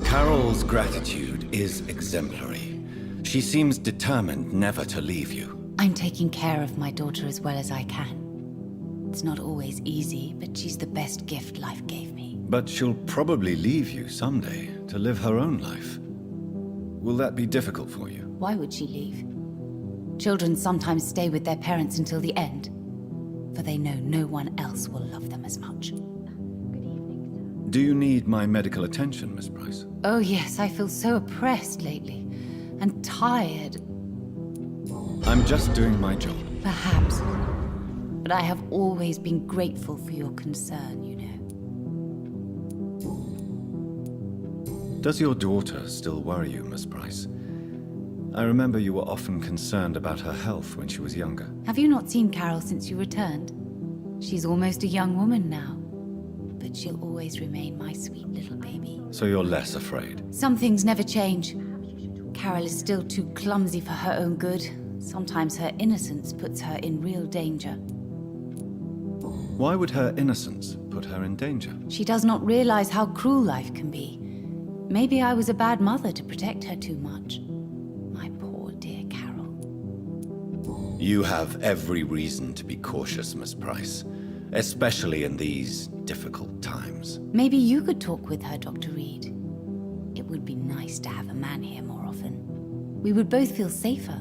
Carol's gratitude is exemplary. She seems determined never to leave you. I'm taking care of my daughter as well as I can. It's not always easy, but she's the best gift life gave me. But she'll probably leave you someday to live her own life. Will that be difficult for you? Why would she leave? Children sometimes stay with their parents until the end, for they know no one else will love them as much. Do you need my medical attention, Miss Price? Oh yes, I feel so oppressed lately, and tired. I'm just doing my job. Perhaps, but I have always been grateful for your concern, you know. Does your daughter still worry you, Miss Price? I remember you were often concerned about her health when she was younger. Have you not seen Carol since you returned? She's almost a young woman now, but she'll always remain my sweet little baby. So you're less afraid? Some things never change. Carol is still too clumsy for her own good. Sometimes her innocence puts her in real danger. Why would her innocence put her in danger? She does not realize how cruel life can be. Maybe I was a bad mother to protect her too much. My poor dear Carol. You have every reason to be cautious, Miss Price, especially in these difficult times. Maybe you could talk with her, Dr. Reid. It would be nice to have a man here more often. We would both feel safer.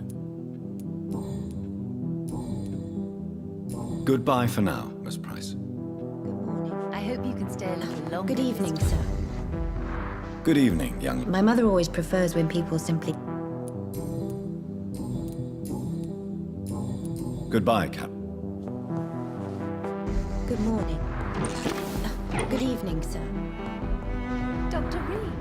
Goodbye for now, Miss Price. I hope you can stay a little longer. Good evening, sir. Good evening, young... My mother always prefers when people simply... Goodbye, Cap. Good morning. Good evening, sir. Dr. Reid.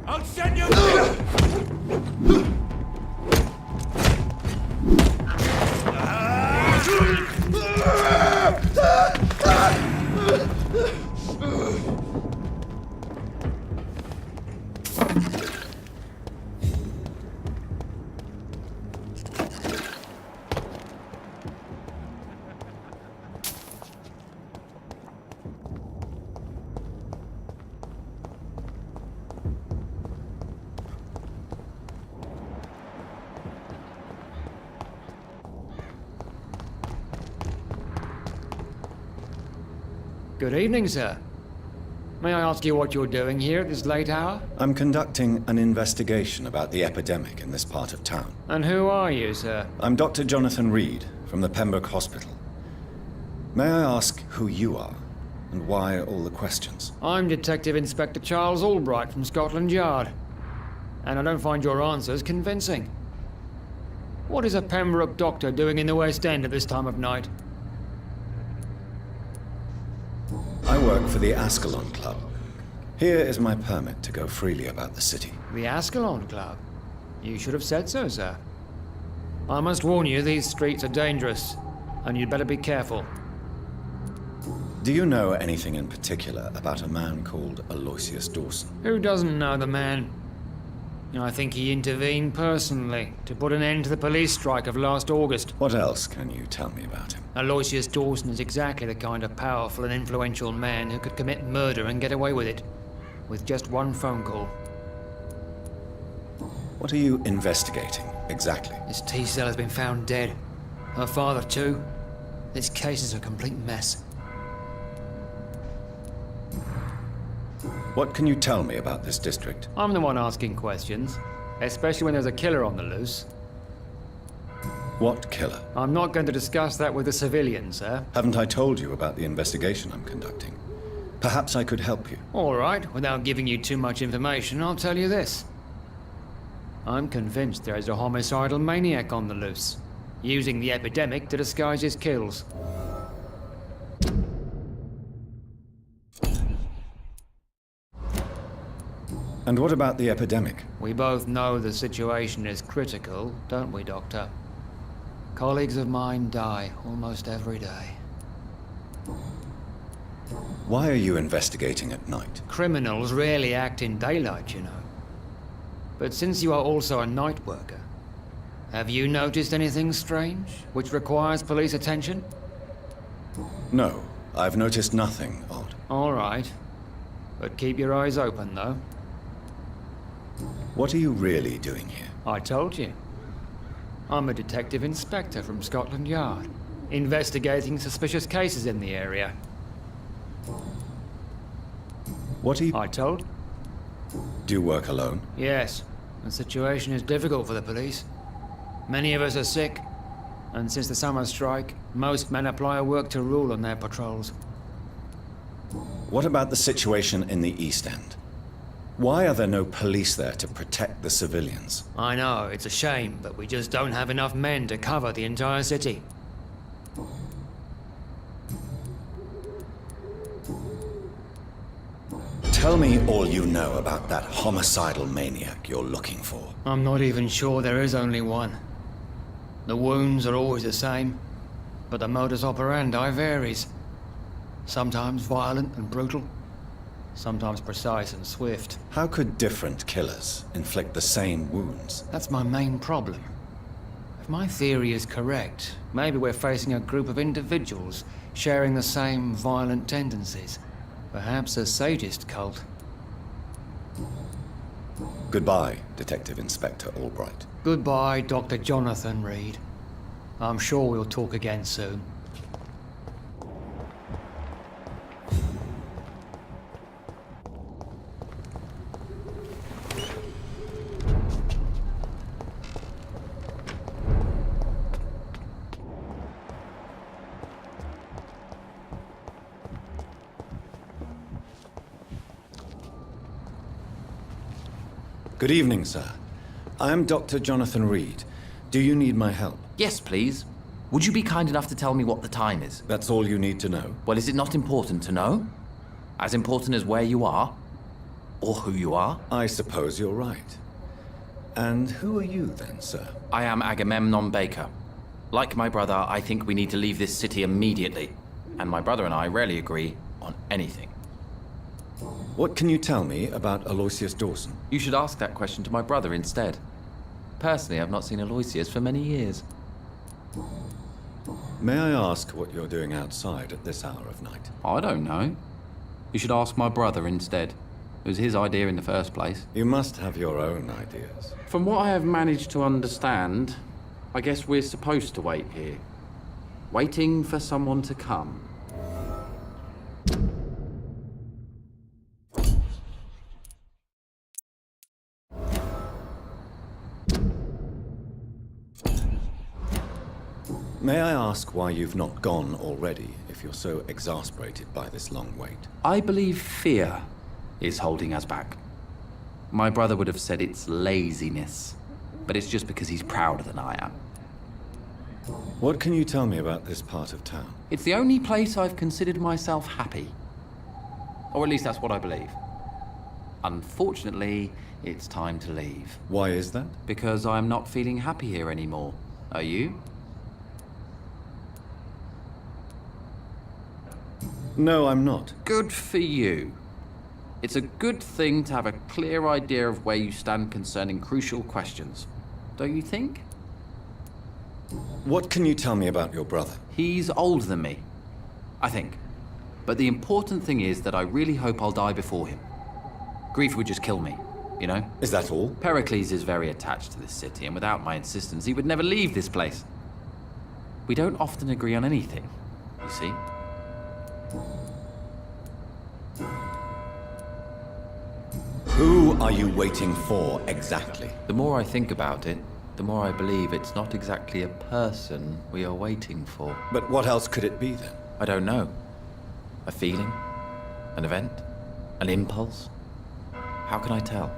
I'll send you. Good evening, sir. May I ask you what you're doing here at this late hour? I'm conducting an investigation about the epidemic in this part of town. And who are you, sir? I'm Dr. Jonathan Rid from the Pembroke Hospital. May I ask who you are and why all the questions? I'm Detective Inspector Charles Albright from Scotland Yard. And I don't find your answers convincing. What is a Pembroke doctor doing in the West End at this time of night? I work for the Ascalon Club. Here is my permit to go freely about the city. The Ascalon Club? You should have said so, sir. I must warn you, these streets are dangerous, and you'd better be careful. Do you know anything in particular about a man called Aloysius Dawson? Who doesn't know the man? I think he intervened personally to put an end to the police strike of last August. What else can you tell me about him? Aloysius Dawson is exactly the kind of powerful and influential man who could commit murder and get away with it, with just one phone call. What are you investigating, exactly? This T-cell has been found dead. Her father too. This case is a complete mess. What can you tell me about this district? I'm the one asking questions, especially when there's a killer on the loose. What killer? I'm not going to discuss that with the civilians, sir. Haven't I told you about the investigation I'm conducting? Perhaps I could help you. All right, without giving you too much information, I'll tell you this. I'm convinced there is a homicidal maniac on the loose, using the epidemic to disguise his kills. And what about the epidemic? We both know the situation is critical, don't we, Doctor? Colleagues of mine die almost every day. Why are you investigating at night? Criminals rarely act in daylight, you know. But since you are also a night worker, have you noticed anything strange, which requires police attention? No, I've noticed nothing odd. All right. But keep your eyes open, though. What are you really doing here? I told you. I'm a detective inspector from Scotland Yard, investigating suspicious cases in the area. What are you... I told? Do you work alone? Yes. The situation is difficult for the police. Many of us are sick, and since the summer strike, most men apply a work to rule on their patrols. What about the situation in the East End? Why are there no police there to protect the civilians? I know, it's a shame, but we just don't have enough men to cover the entire city. Tell me all you know about that homicidal maniac you're looking for. I'm not even sure there is only one. The wounds are always the same, but the modus operandi varies. Sometimes violent and brutal, sometimes precise and swift. How could different killers inflict the same wounds? That's my main problem. If my theory is correct, maybe we're facing a group of individuals sharing the same violent tendencies. Perhaps a sadist cult. Goodbye, Detective Inspector Albright. Goodbye, Dr. Jonathan Rid. I'm sure we'll talk again soon. Good evening, sir. I am Dr. Jonathan Rid. Do you need my help? Yes, please. Would you be kind enough to tell me what the time is? That's all you need to know. Well, is it not important to know? As important as where you are? Or who you are? I suppose you're right. And who are you then, sir? I am Agamemnon Baker. Like my brother, I think we need to leave this city immediately. And my brother and I rarely agree on anything. What can you tell me about Aloysius Dawson? You should ask that question to my brother instead. Personally, I've not seen Aloysius for many years. May I ask what you're doing outside at this hour of night? I don't know. You should ask my brother instead. It was his idea in the first place. You must have your own ideas. From what I have managed to understand, I guess we're supposed to wait here. Waiting for someone to come. May I ask why you've not gone already, if you're so exasperated by this long wait? I believe fear is holding us back. My brother would have said it's laziness, but it's just because he's prouder than I am. What can you tell me about this part of town? It's the only place I've considered myself happy. Or at least that's what I believe. Unfortunately, it's time to leave. Why is that? Because I'm not feeling happy here anymore. Are you? No, I'm not. Good for you. It's a good thing to have a clear idea of where you stand concerning crucial questions. Don't you think? What can you tell me about your brother? He's older than me, I think. But the important thing is that I really hope I'll die before him. Grief would just kill me, you know? Is that all? Pericles is very attached to this city, and without my insistence, he would never leave this place. We don't often agree on anything, you see? Who are you waiting for, exactly? The more I think about it, the more I believe it's not exactly a person we are waiting for. But what else could it be, then? I don't know. A feeling? An event? An impulse? How can I tell?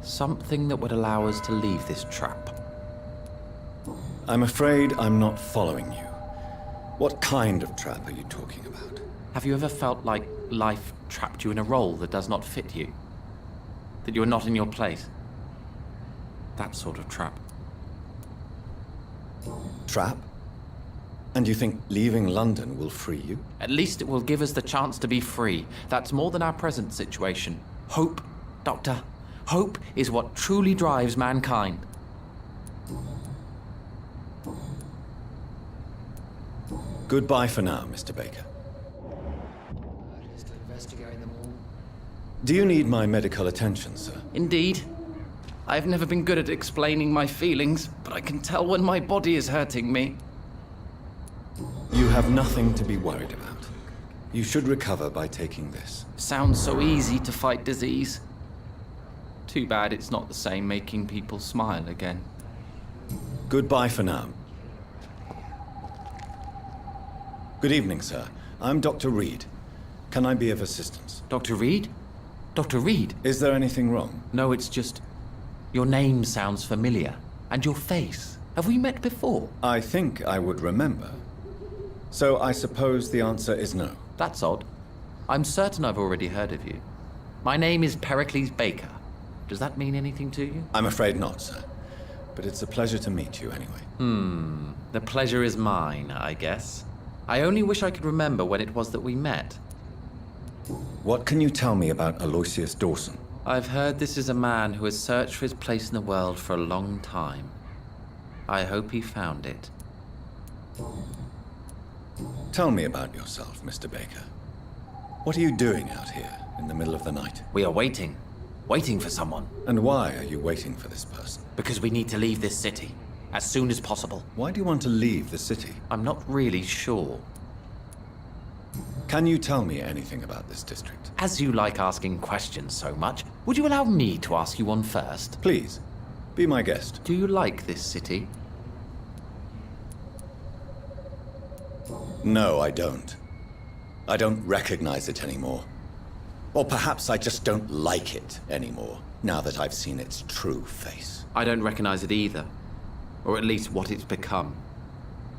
Something that would allow us to leave this trap. I'm afraid I'm not following you. What kind of trap are you talking about? Have you ever felt like life trapped you in a role that does not fit you? That you are not in your place? That sort of trap. Trap? And you think leaving London will free you? At least it will give us the chance to be free. That's more than our present situation. Hope, Doctor. Hope is what truly drives mankind. Goodbye for now, Mr. Baker. Do you need my medical attention, sir? Indeed. I've never been good at explaining my feelings, but I can tell when my body is hurting me. You have nothing to be worried about. You should recover by taking this. Sounds so easy to fight disease. Too bad it's not the same making people smile again. Goodbye for now. Good evening, sir. I'm Dr. Reid. Can I be of assistance? Dr. Reid? Dr. Reid? Is there anything wrong? No, it's just... your name sounds familiar. And your face. Have we met before? I think I would remember. So I suppose the answer is no. That's odd. I'm certain I've already heard of you. My name is Pericles Baker. Does that mean anything to you? I'm afraid not, sir. But it's a pleasure to meet you anyway. The pleasure is mine, I guess. I only wish I could remember when it was that we met. What can you tell me about Aloysius Dawson? I've heard this is a man who has searched for his place in the world for a long time. I hope he found it. Tell me about yourself, Mr. Baker. What are you doing out here in the middle of the night? We are waiting. Waiting for someone. And why are you waiting for this person? Because we need to leave this city. As soon as possible. Why do you want to leave the city? I'm not really sure. Can you tell me anything about this district? As you like asking questions so much, would you allow me to ask you one first? Please, be my guest. Do you like this city? No, I don't. I don't recognize it anymore. Or perhaps I just don't like it anymore, now that I've seen its true face. I don't recognize it either. Or at least what it's become.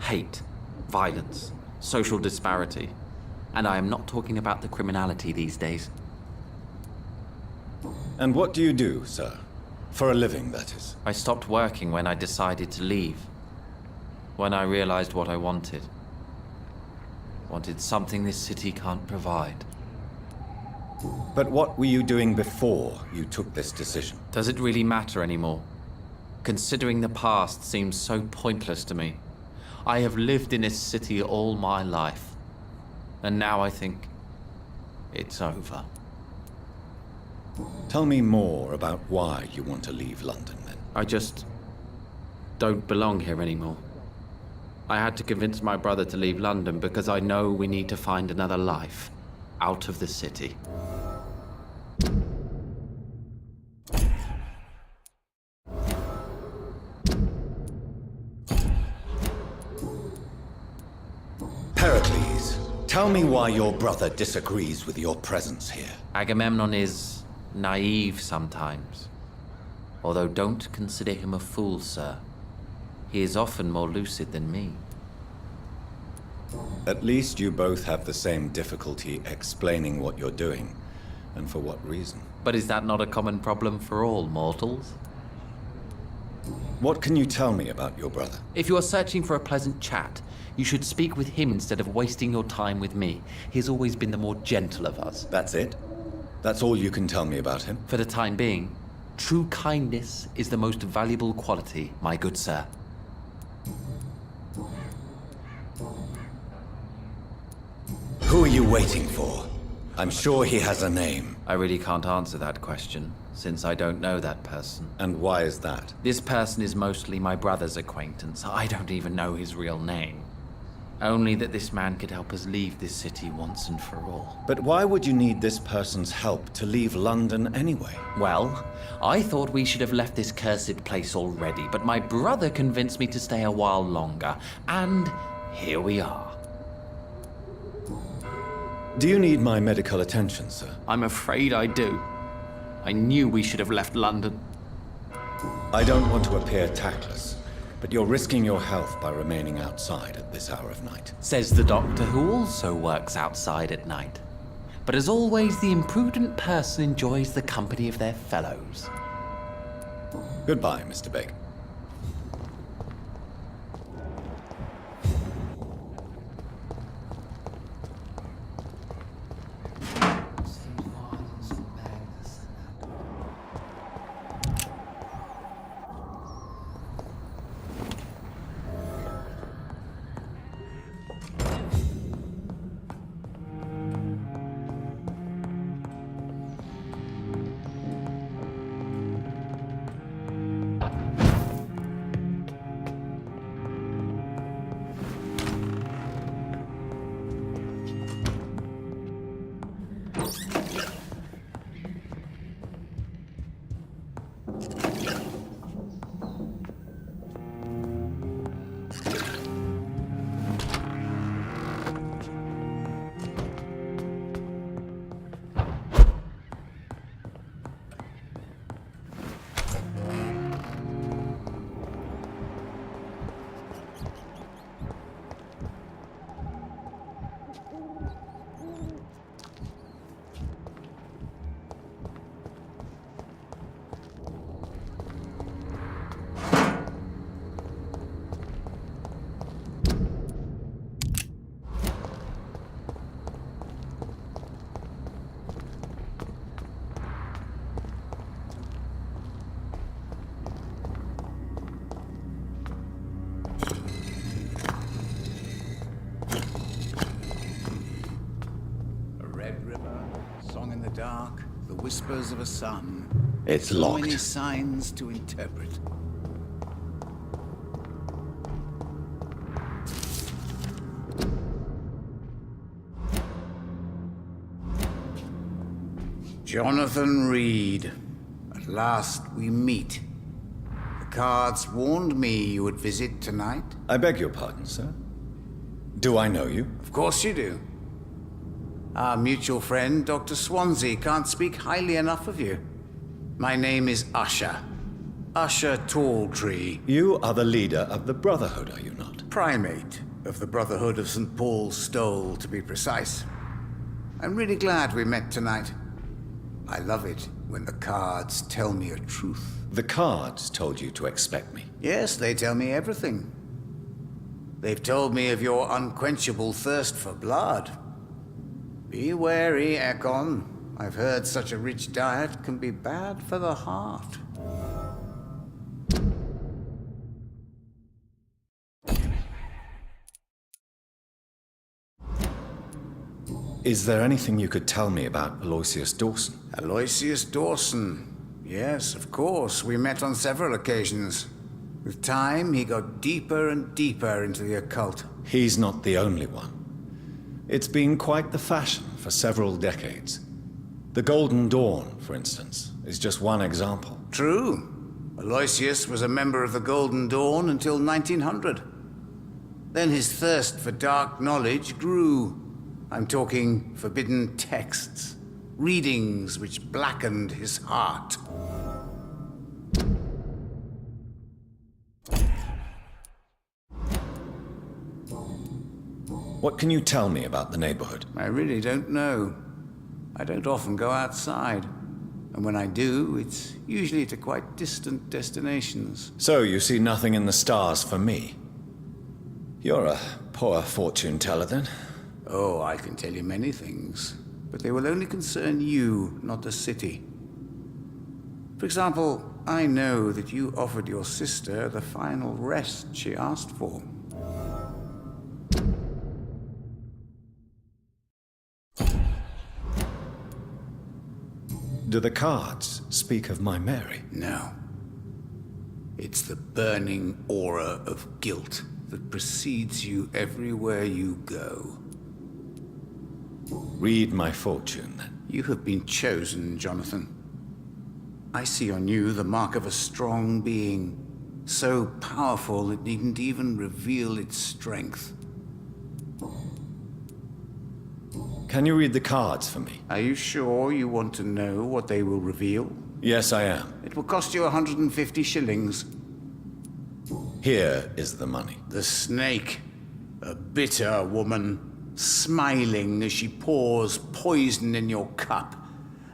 Hate, violence, social disparity. And I am not talking about the criminality these days. And what do you do, sir? For a living, that is. I stopped working when I decided to leave. When I realized what I wanted. Wanted something this city can't provide. But what were you doing before you took this decision? Does it really matter anymore? Considering the past seems so pointless to me. I have lived in this city all my life. And now I think it's over. Tell me more about why you want to leave London, then. I just don't belong here anymore. I had to convince my brother to leave London because I know we need to find another life out of the city. Pericles, tell me why your brother disagrees with your presence here. Agamemnon is naive sometimes. Although don't consider him a fool, sir. He is often more lucid than me. At least you both have the same difficulty explaining what you're doing, and for what reason. But is that not a common problem for all mortals? What can you tell me about your brother? If you are searching for a pleasant chat, you should speak with him instead of wasting your time with me. He has always been the more gentle of us. That's it? That's all you can tell me about him? For the time being, true kindness is the most valuable quality, my good sir. Who are you waiting for? I'm sure he has a name. I really can't answer that question, since I don't know that person. And why is that? This person is mostly my brother's acquaintance. I don't even know his real name. Only that this man could help us leave this city once and for all. But why would you need this person's help to leave London anyway? Well, I thought we should have left this cursed place already, but my brother convinced me to stay a while longer, and here we are. Do you need my medical attention, sir? I'm afraid I do. I knew we should have left London. I don't want to appear tactless, but you're risking your health by remaining outside at this hour of night. Says the doctor, who also works outside at night. But as always, the imprudent person enjoys the company of their fellows. Goodbye, Mr. Baker. Dark, the whispers of a sun. It's so locked. many signs to interpret. Jonathan Rid. At last we meet. The cards warned me you would visit tonight. I beg your pardon, sir. Do I know you? Of course you do. Our mutual friend, Dr. Swansea, can't speak highly enough of you. My name is Usher. Usher Talltree. You are the leader of the Brotherhood, are you not? Primate of the Brotherhood of St. Paul's Stole, to be precise. I'm really glad we met tonight. I love it when the cards tell me a truth. The cards told you to expect me. Yes, they tell me everything. They've told me of your unquenchable thirst for blood. Be wary, Ekon. I've heard such a rich diet can be bad for the heart. Is there anything you could tell me about Aloysius Dawson? Aloysius Dawson. Yes, of course. We met on several occasions. With time, he got deeper and deeper into the occult. He's not the only one. It's been quite the fashion for several decades. The Golden Dawn, for instance, is just one example. True. Aloysius was a member of the Golden Dawn until 1900. Then his thirst for dark knowledge grew. I'm talking forbidden texts, readings which blackened his heart. What can you tell me about the neighborhood? I really don't know. I don't often go outside. And when I do, it's usually to quite distant destinations. So you see nothing in the stars for me? You're a poor fortune teller, then? Oh, I can tell you many things. but they will only concern you, not the city. For example, I know that you offered your sister the final rest she asked for. Do the cards speak of my Mary? No. It's the burning aura of guilt that precedes you everywhere you go. Read my fortune, then. You have been chosen, Jonathan. I see on you the mark of a strong being, so powerful it needn't even reveal its strength. Can you read the cards for me? Are you sure you want to know what they will reveal? Yes, I am. It will cost you 150 shillings. Here is the money. The snake, a bitter woman, smiling as she pours poison in your cup.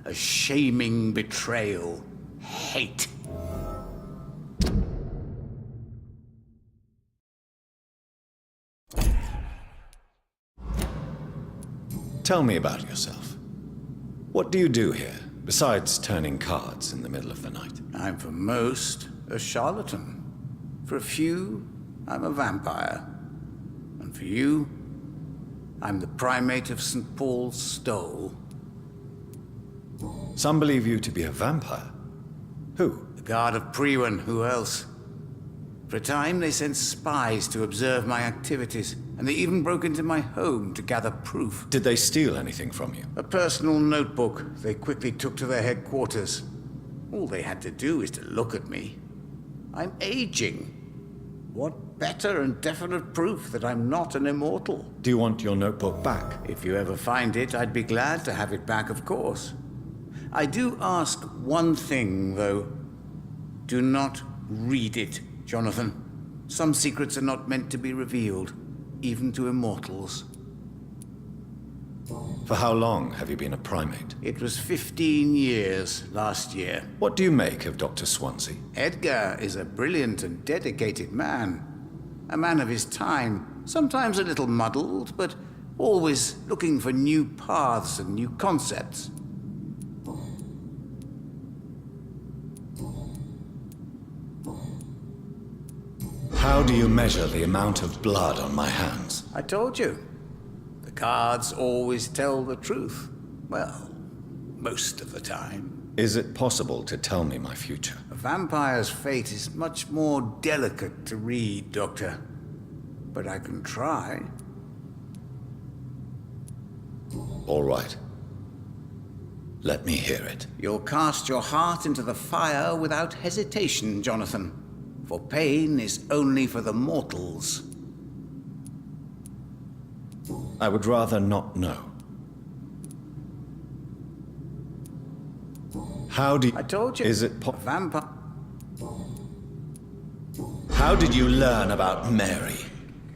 A shaming betrayal. Hate. Tell me about yourself. What do you do here, besides turning cards in the middle of the night? I'm for most a charlatan. For a few, I'm a vampire. And for you, I'm the primate of St. Paul's Stole. Some believe you to be a vampire. Who? The guard of Prewen, who else? For a time, they sent spies to observe my activities, and they even broke into my home to gather proof. Did they steal anything from you? A personal notebook they quickly took to their headquarters. All they had to do is to look at me. I'm aging. What better and definite proof that I'm not an immortal? Do you want your notebook back? If you ever find it, I'd be glad to have it back, of course. I do ask one thing, though. Do not read it, Jonathan. Some secrets are not meant to be revealed, even to immortals. For how long have you been a primate? It was 15 years last year. What do you make of Dr. Swansea? Edgar is a brilliant and dedicated man. A man of his time, sometimes a little muddled, but always looking for new paths and new concepts. How do you measure the amount of blood on my hands? I told you. The cards always tell the truth. Well, most of the time. Is it possible to tell me my future? A vampire's fate is much more delicate to read, Doctor. But I can try. All right. Let me hear it. You'll cast your heart into the fire without hesitation, Jonathan. For pain is only for the mortals. I would rather not know. How do you... I told you. Is it vampire? How did you learn about Mary?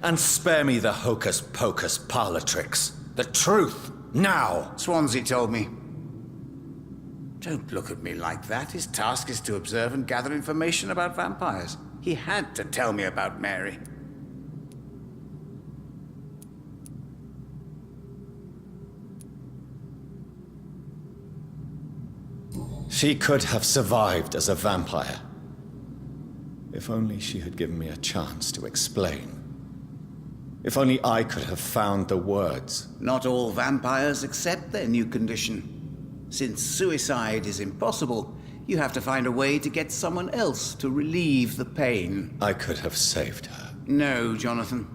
And spare me the hocus-pocus parlor tricks. The truth, now! Swansea told me. Don't look at me like that. His task is to observe and gather information about vampires. He had to tell me about Mary. She could have survived as a vampire. If only she had given me a chance to explain. If only I could have found the words. Not all vampires accept their new condition. Since suicide is impossible, you have to find a way to get someone else to relieve the pain. I could have saved her. No, Jonathan.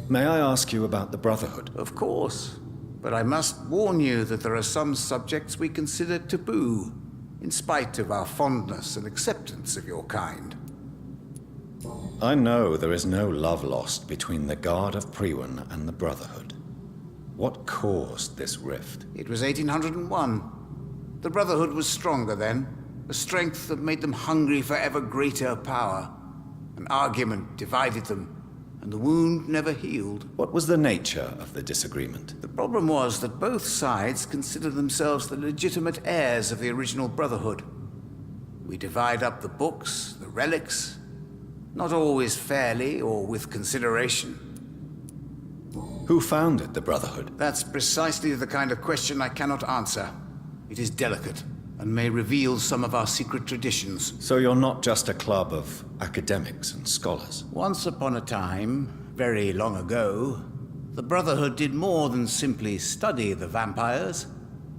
May I ask you about the Brotherhood? Of course. But I must warn you that there are some subjects we consider taboo, in spite of our fondness and acceptance of your kind. I know there is no love lost between the Guard of Prewen and the Brotherhood. What caused this rift? It was 1801. The Brotherhood was stronger then, a strength that made them hungry for ever greater power. An argument divided them, and the wound never healed. What was the nature of the disagreement? The problem was that both sides considered themselves the legitimate heirs of the original Brotherhood. We divide up the books, the relics, not always fairly or with consideration. Who founded the Brotherhood? That's precisely the kind of question I cannot answer. It is delicate, and may reveal some of our secret traditions. So you're not just a club of academics and scholars? Once upon a time, very long ago, the Brotherhood did more than simply study the vampires.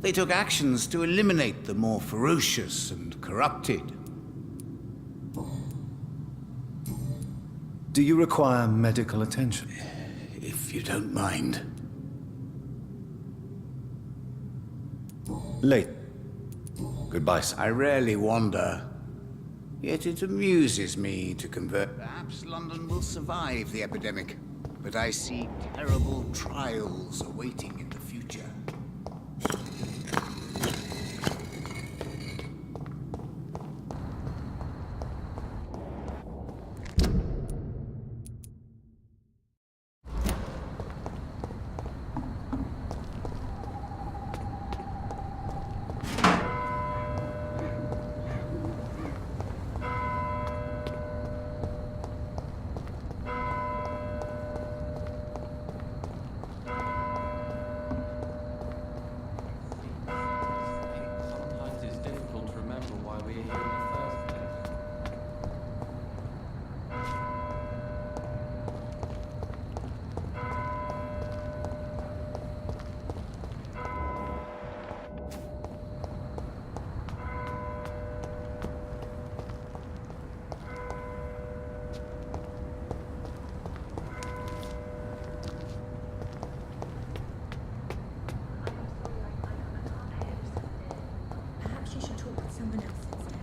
They took actions to eliminate the more ferocious and corrupted. Do you require medical attention? If you don't mind. Late. Goodbye, sir. I rarely wander. Yet it amuses me to convert. Perhaps London will survive the epidemic, but I see terrible trials awaiting in the future. Sometimes it's difficult to remember why we're here in the first place. Perhaps you should talk with someone else instead.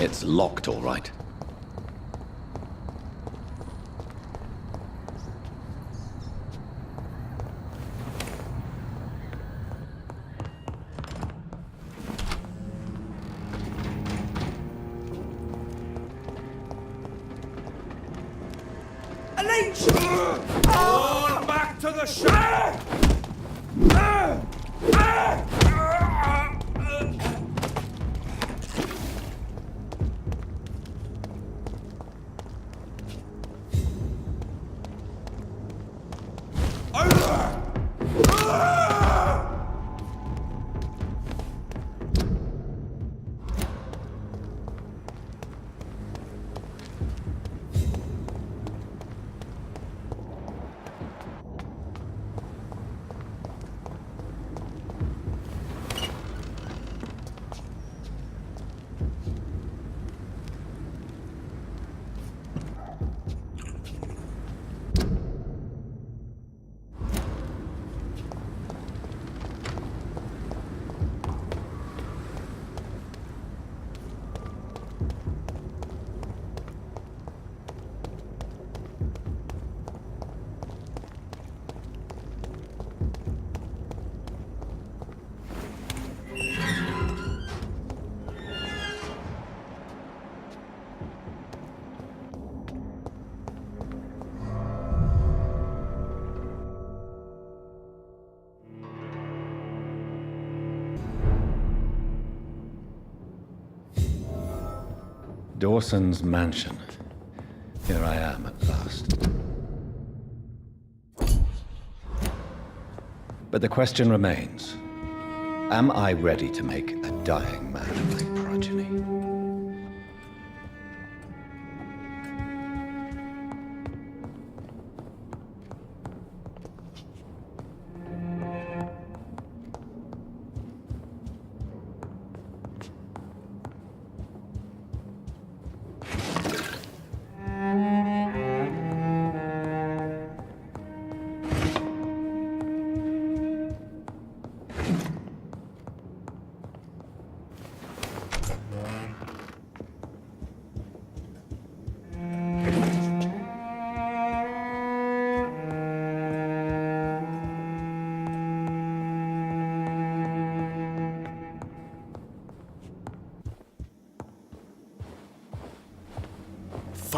It's locked, all right. All back to the shack! Dawson's mansion. Here I am at last. But the question remains, am I ready to make a dying man my progeny?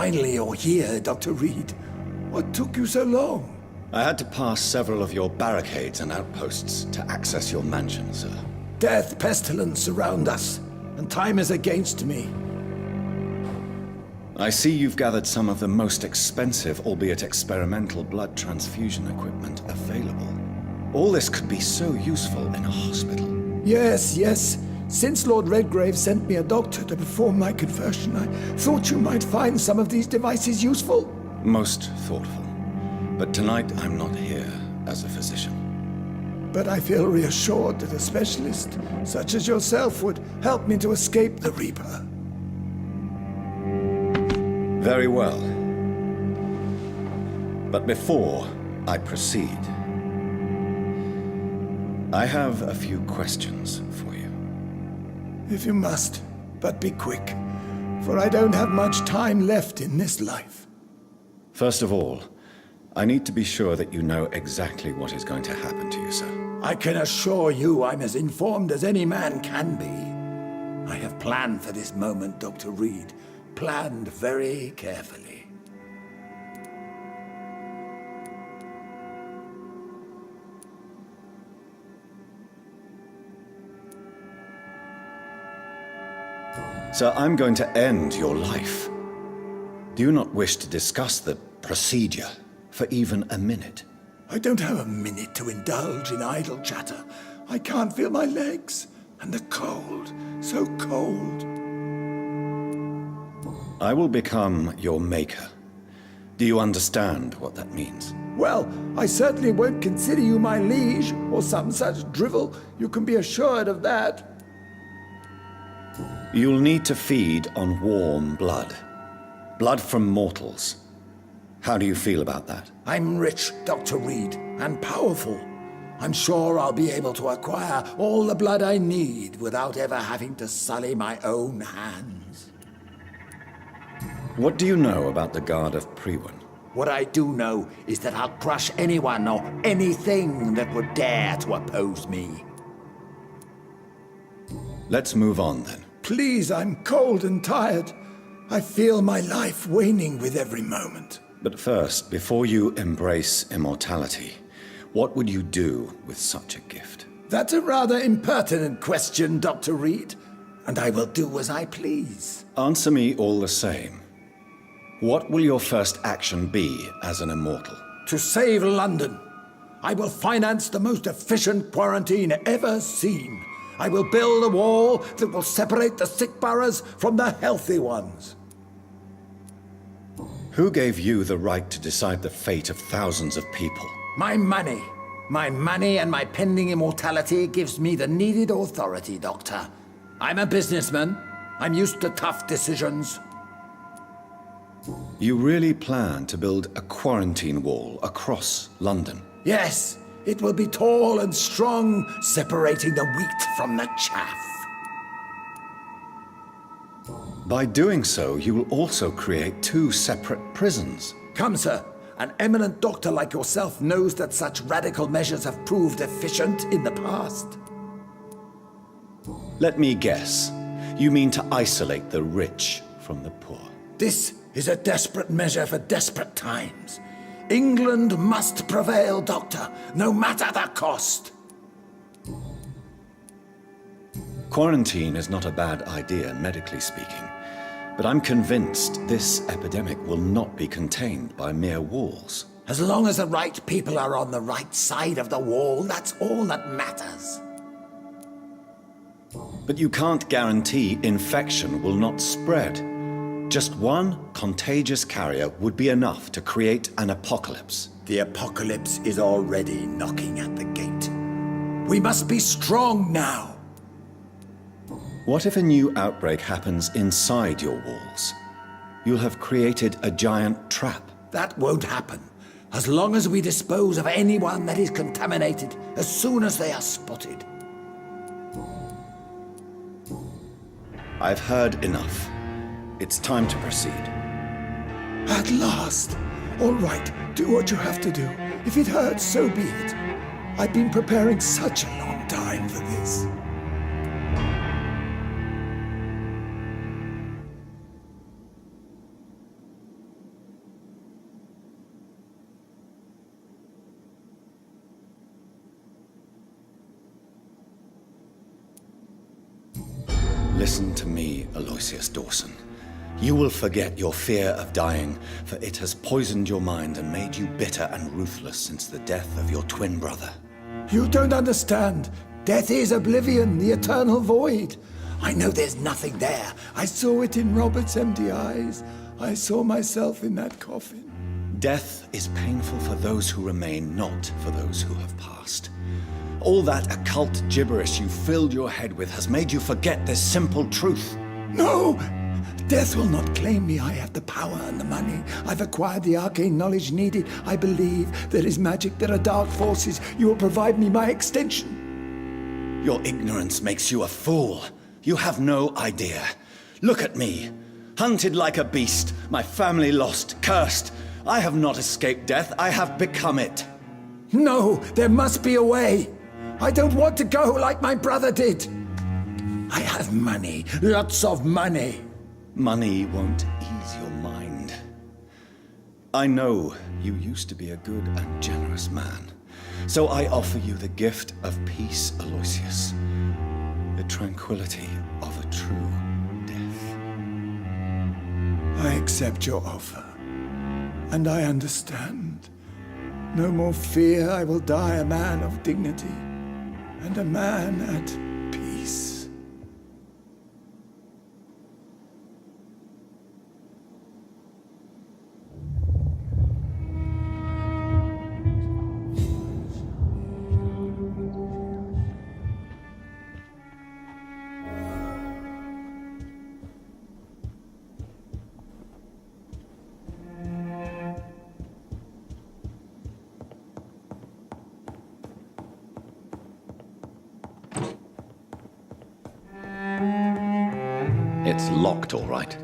Finally, you're here, Dr. Reed. What took you so long? I had to pass several of your barricades and outposts to access your mansion, sir. Death, pestilence surround us, and time is against me. I see you've gathered some of the most expensive, albeit experimental, blood transfusion equipment available. All this could be so useful in a hospital. Yes, yes. Since Lord Redgrave sent me a doctor to perform my conversion, I thought you might find some of these devices useful. Most thoughtful. But tonight I'm not here as a physician. But I feel reassured that a specialist such as yourself would help me to escape the Reaper. Very well. But before I proceed, I have a few questions for you. If you must, but be quick, for I don't have much time left in this life. First of all, I need to be sure that you know exactly what is going to happen to you, sir. I can assure you I'm as informed as any man can be. I have planned for this moment, Dr. Reed. Planned very carefully. Sir, I'm going to end your life. Do you not wish to discuss the procedure for even a minute? I don't have a minute to indulge in idle chatter. I can't feel my legs, and the cold, so cold. I will become your maker. Do you understand what that means? Well, I certainly won't consider you my liege, or some such drivel. You can be assured of that. You'll need to feed on warm blood. Blood from mortals. How do you feel about that? I'm rich, Dr. Reed, and powerful. I'm sure I'll be able to acquire all the blood I need without ever having to sully my own hands. What do you know about the Guard of Priwen? What I do know is that I'll crush anyone or anything that would dare to oppose me. Let's move on then. Please, I'm cold and tired. I feel my life waning with every moment. But first, before you embrace immortality, what would you do with such a gift? That's a rather impertinent question, Dr. Reed, and I will do as I please. Answer me all the same. What will your first action be as an immortal? To save London. I will finance the most efficient quarantine ever seen. I will build a wall that will separate the sick boroughs from the healthy ones. Who gave you the right to decide the fate of thousands of people? My money. My money and my pending immortality gives me the needed authority, Doctor. I'm a businessman. I'm used to tough decisions. You really plan to build a quarantine wall across London? Yes. It will be tall and strong, separating the wheat from the chaff. By doing so, you will also create two separate prisons. Come, sir. An eminent doctor like yourself knows that such radical measures have proved efficient in the past. Let me guess. You mean to isolate the rich from the poor? This is a desperate measure for desperate times. England must prevail, Doctor, no matter the cost. Quarantine is not a bad idea, medically speaking. But I'm convinced this epidemic will not be contained by mere walls. As long as the right people are on the right side of the wall, that's all that matters. But you can't guarantee infection will not spread. Just one contagious carrier would be enough to create an apocalypse. The apocalypse is already knocking at the gate. We must be strong now. What if a new outbreak happens inside your walls? You'll have created a giant trap. That won't happen. As long as we dispose of anyone that is contaminated as soon as they are spotted. I've heard enough. It's time to proceed. At last. All right, do what you have to do. If it hurts, so be it. I've been preparing such a long time for this. Listen to me, Aloysius Dawson. You will forget your fear of dying, for it has poisoned your mind and made you bitter and ruthless since the death of your twin brother. You don't understand. Death is oblivion, the eternal void. I know there's nothing there. I saw it in Robert's empty eyes. I saw myself in that coffin. Death is painful for those who remain, not for those who have passed. All that occult gibberish you filled your head with has made you forget this simple truth. No! Death will not claim me. I have the power and the money. I've acquired the arcane knowledge needed. I believe there is magic, there are dark forces. You will provide me my extension. Your ignorance makes you a fool. You have no idea. Look at me. Hunted like a beast, my family lost, cursed. I have not escaped death, I have become it. No, there must be a way. I don't want to go like my brother did. I have money, lots of money. Money won't ease your mind. I know you used to be a good and generous man, so I offer you the gift of peace, Aloysius. The tranquility of a true death. I accept your offer, and I understand. No more fear, I will die a man of dignity, and a man at peace. It's locked, all right.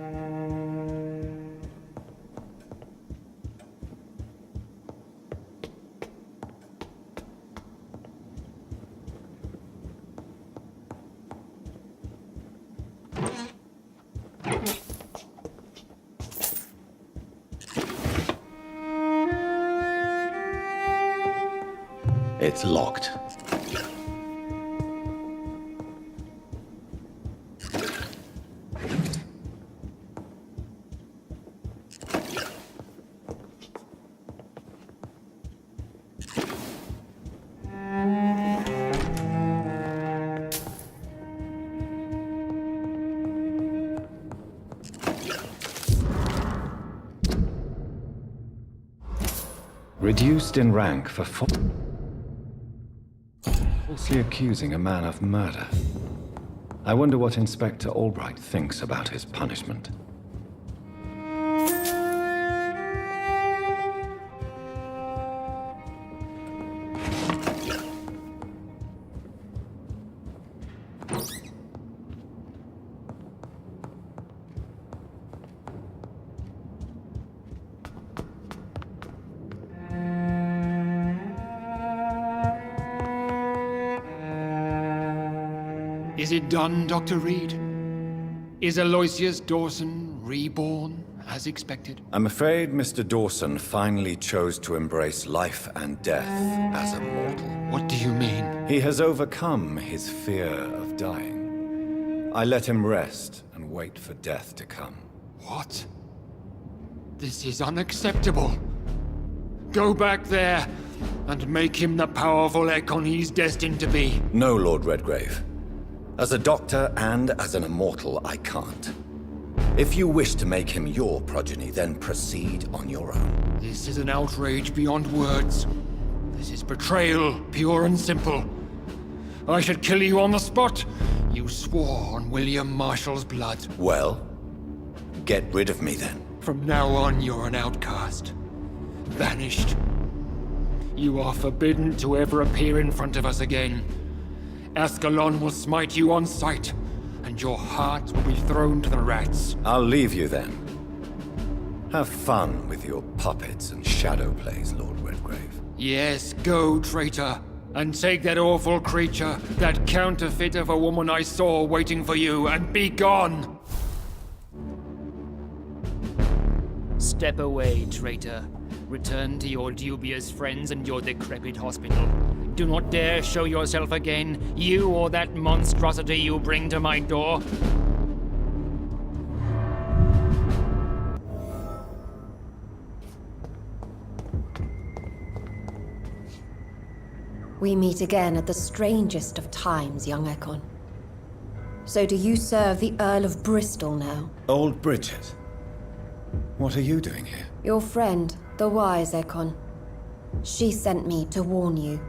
It's locked. Reduced in rank for falsely accusing a man of murder. I wonder what Inspector Albright thinks about his punishment. Is it done, Dr. Reed? Is Aloysius Dawson reborn, as expected? I'm afraid Mr. Dawson finally chose to embrace life and death as a mortal. What do you mean? He has overcome his fear of dying. I let him rest and wait for death to come. What? This is unacceptable. Go back there and make him the powerful Ekon he's destined to be. No, Lord Redgrave. As a doctor and as an immortal, I can't. If you wish to make him your progeny, then proceed on your own. This is an outrage beyond words. This is betrayal, pure and simple. I should kill you on the spot. You swore on William Marshall's blood. Well, get rid of me then. From now on, you're an outcast. Banished. You are forbidden to ever appear in front of us again. Ascalon will smite you on sight, and your heart will be thrown to the rats. I'll leave you then. Have fun with your puppets and shadow plays, Lord Redgrave. Yes, go, traitor, and take that awful creature, that counterfeit of a woman I saw waiting for you, and be gone! Step away, traitor. Return to your dubious friends and your decrepit hospital. Do not dare show yourself again, you or that monstrosity you bring to my door. We meet again at the strangest of times, young Ekon. So do you serve the Earl of Bristol now? Old Bridget. What are you doing here? Your friend, the wise Ekon. She sent me to warn you.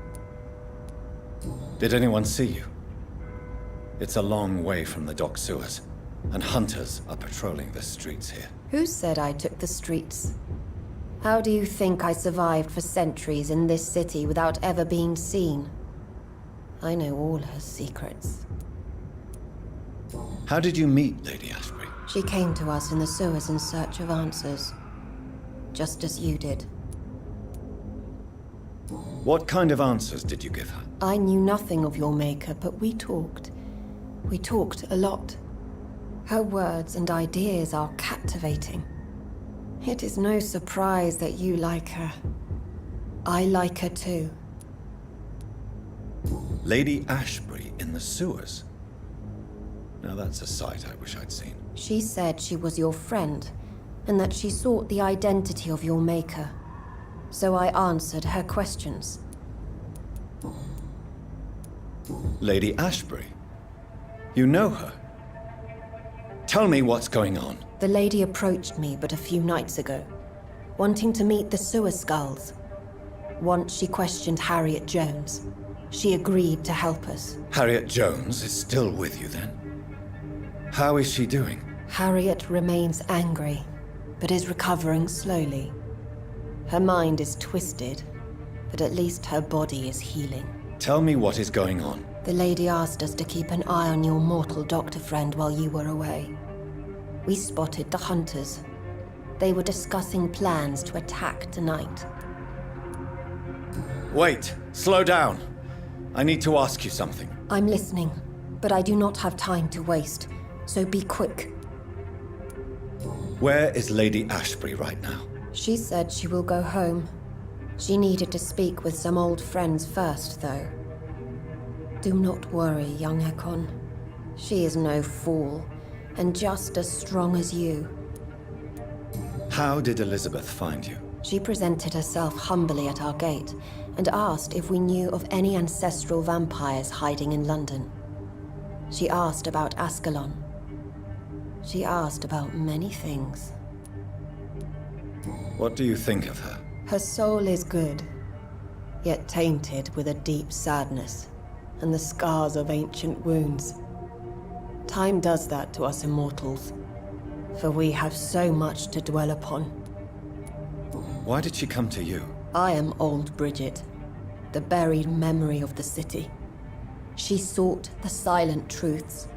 Did anyone see you? It's a long way from the dock sewers, and hunters are patrolling the streets here. Who said I took the streets? How do you think I survived for centuries in this city without ever being seen? I know all her secrets. How did you meet Lady Ashbury? She came to us in the sewers in search of answers. Just as you did. What kind of answers did you give her? I knew nothing of your maker, but we talked. We talked a lot. Her words and ideas are captivating. It is no surprise that you like her. I like her too. Lady Ashbury in the sewers? Now that's a sight I wish I'd seen. She said she was your friend, and that she sought the identity of your maker. So I answered her questions. Lady Ashbury? You know her? Tell me what's going on. The lady approached me but a few nights ago, wanting to meet the sewer skulls. Once she questioned Harriet Jones. She agreed to help us. Harriet Jones is still with you then? How is she doing? Harriet remains angry, but is recovering slowly. Her mind is twisted, but at least her body is healing. Tell me what is going on. The lady asked us to keep an eye on your mortal doctor friend while you were away. We spotted the hunters. They were discussing plans to attack tonight. Wait, slow down. I need to ask you something. I'm listening, but I do not have time to waste, so be quick. Where is Lady Ashbury right now? She said she will go home. She needed to speak with some old friends first, though. Do not worry, young Ekon. She is no fool, and just as strong as you. How did Elizabeth find you? She presented herself humbly at our gate, and asked if we knew of any ancestral vampires hiding in London. She asked about Ascalon. She asked about many things. What do you think of her? Her soul is good, yet tainted with a deep sadness, and the scars of ancient wounds. Time does that to us immortals, for we have so much to dwell upon. Why did she come to you? I am old Bridget, the buried memory of the city. She sought the silent truths,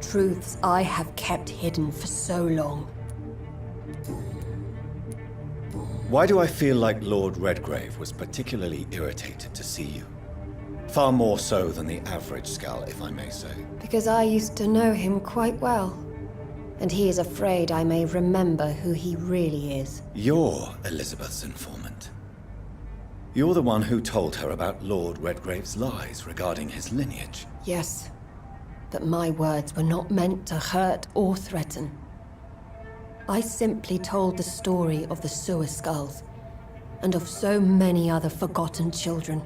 truths I have kept hidden for so long. Why do I feel like Lord Redgrave was particularly irritated to see you? Far more so than the average Skull, if I may say. Because I used to know him quite well, and he is afraid I may remember who he really is. You're Elizabeth's informant. You're the one who told her about Lord Redgrave's lies regarding his lineage. Yes, but my words were not meant to hurt or threaten. I simply told the story of the sewer skulls, and of so many other forgotten children.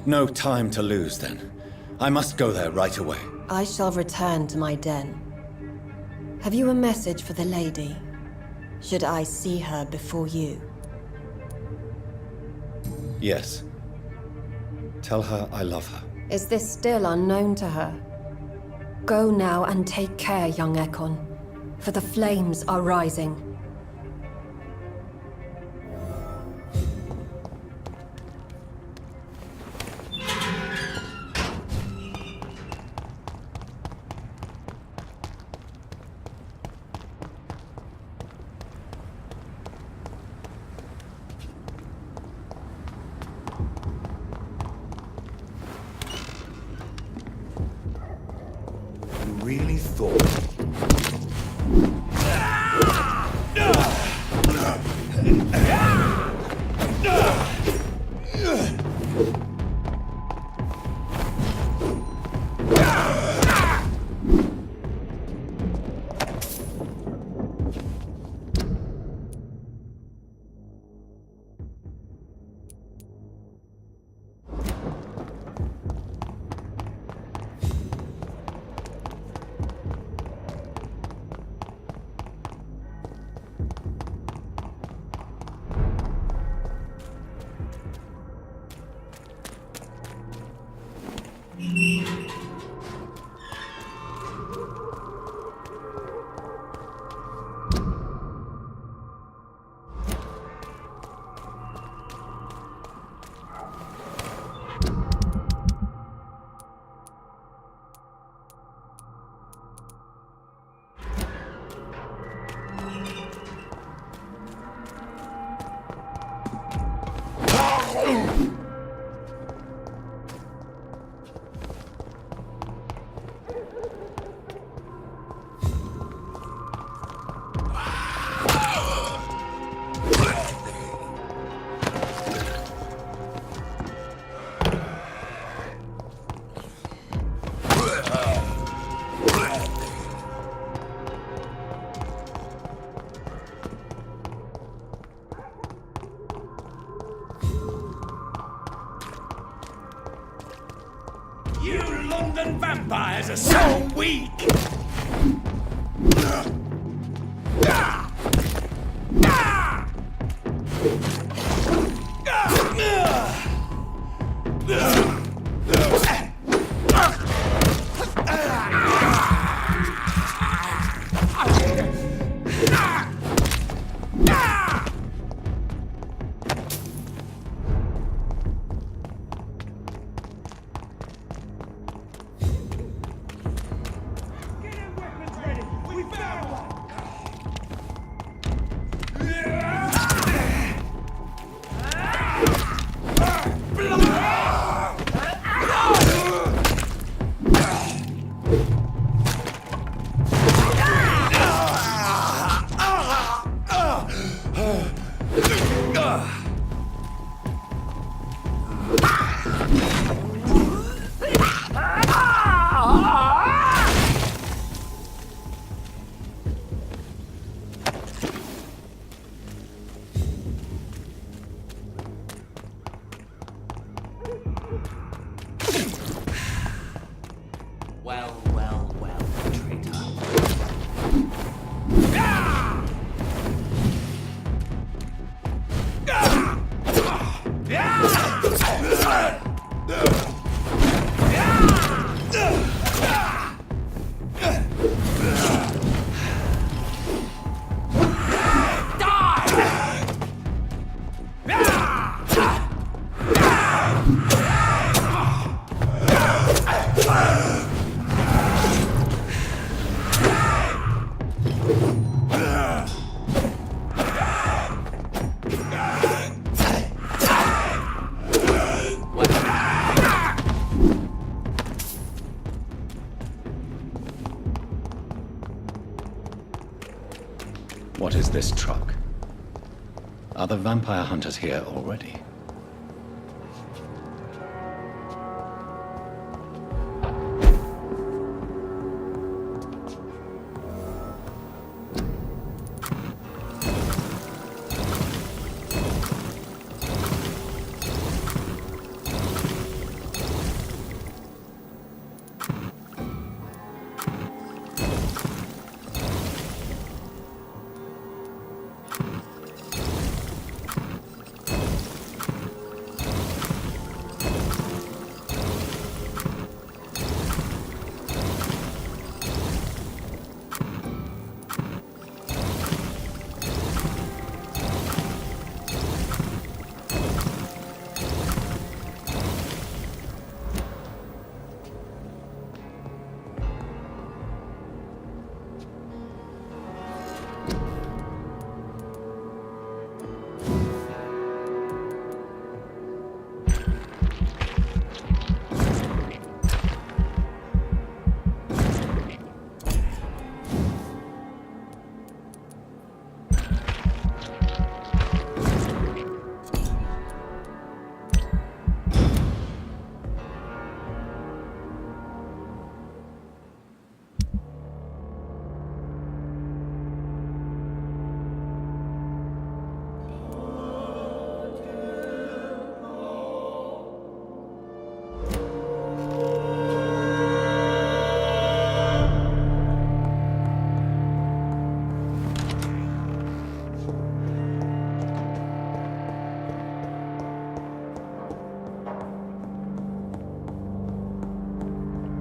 No time to lose, then. I must go there right away. I shall return to my den. Have you a message for the lady? Should I see her before you? Yes. Tell her I love her. Is this still unknown to her? Go now and take care, young Ekon, for the flames are rising. Really thought. You London vampires are so weak! What is this truck? Are the vampire hunters here already?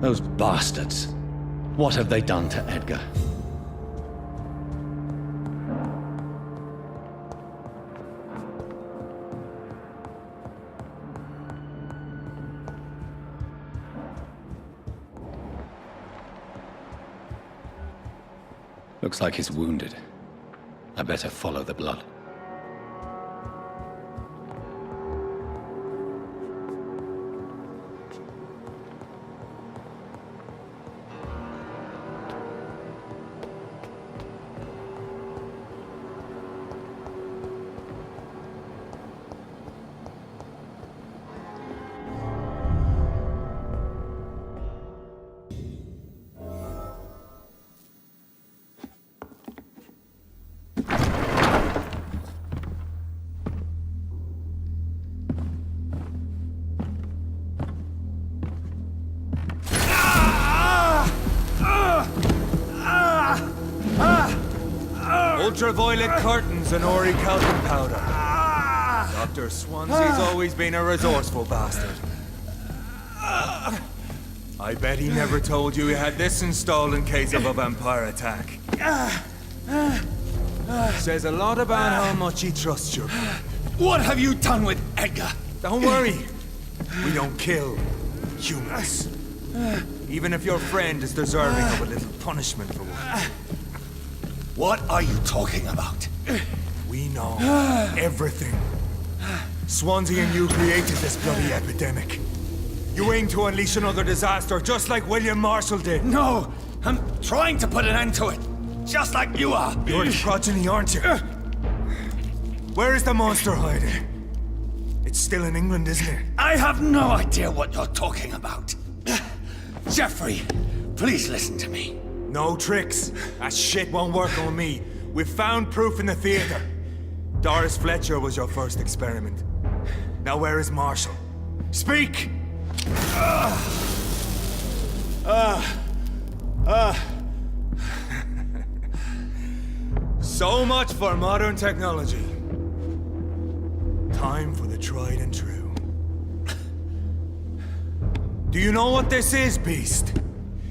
Those bastards. What have they done to Edgar? Looks like he's wounded. I better follow the blood. Ultraviolet curtains and Ori calcium powder. Dr. Swansea's always been a resourceful bastard. I bet he never told you he had this installed in case of a vampire attack. Says a lot about how much he trusts you. What have you done with Edgar? Don't worry. We don't kill humans. Even if your friend is deserving of a little punishment for one. What are you talking about? We know everything. Swansea and you created this bloody epidemic. You aim to unleash another disaster, just like William Marshall did. No! I'm trying to put an end to it! Just like you are! You're the progeny, aren't you? Where is the monster hiding? It's still in England, isn't it? I have no idea what you're talking about. Jeffrey, please listen to me. No tricks. That shit won't work on me. We've found proof in the theater. Doris Fletcher was your first experiment. Now where is Marshall? Speak! So much for modern technology. Time for the tried and true. Do you know what this is, Beast?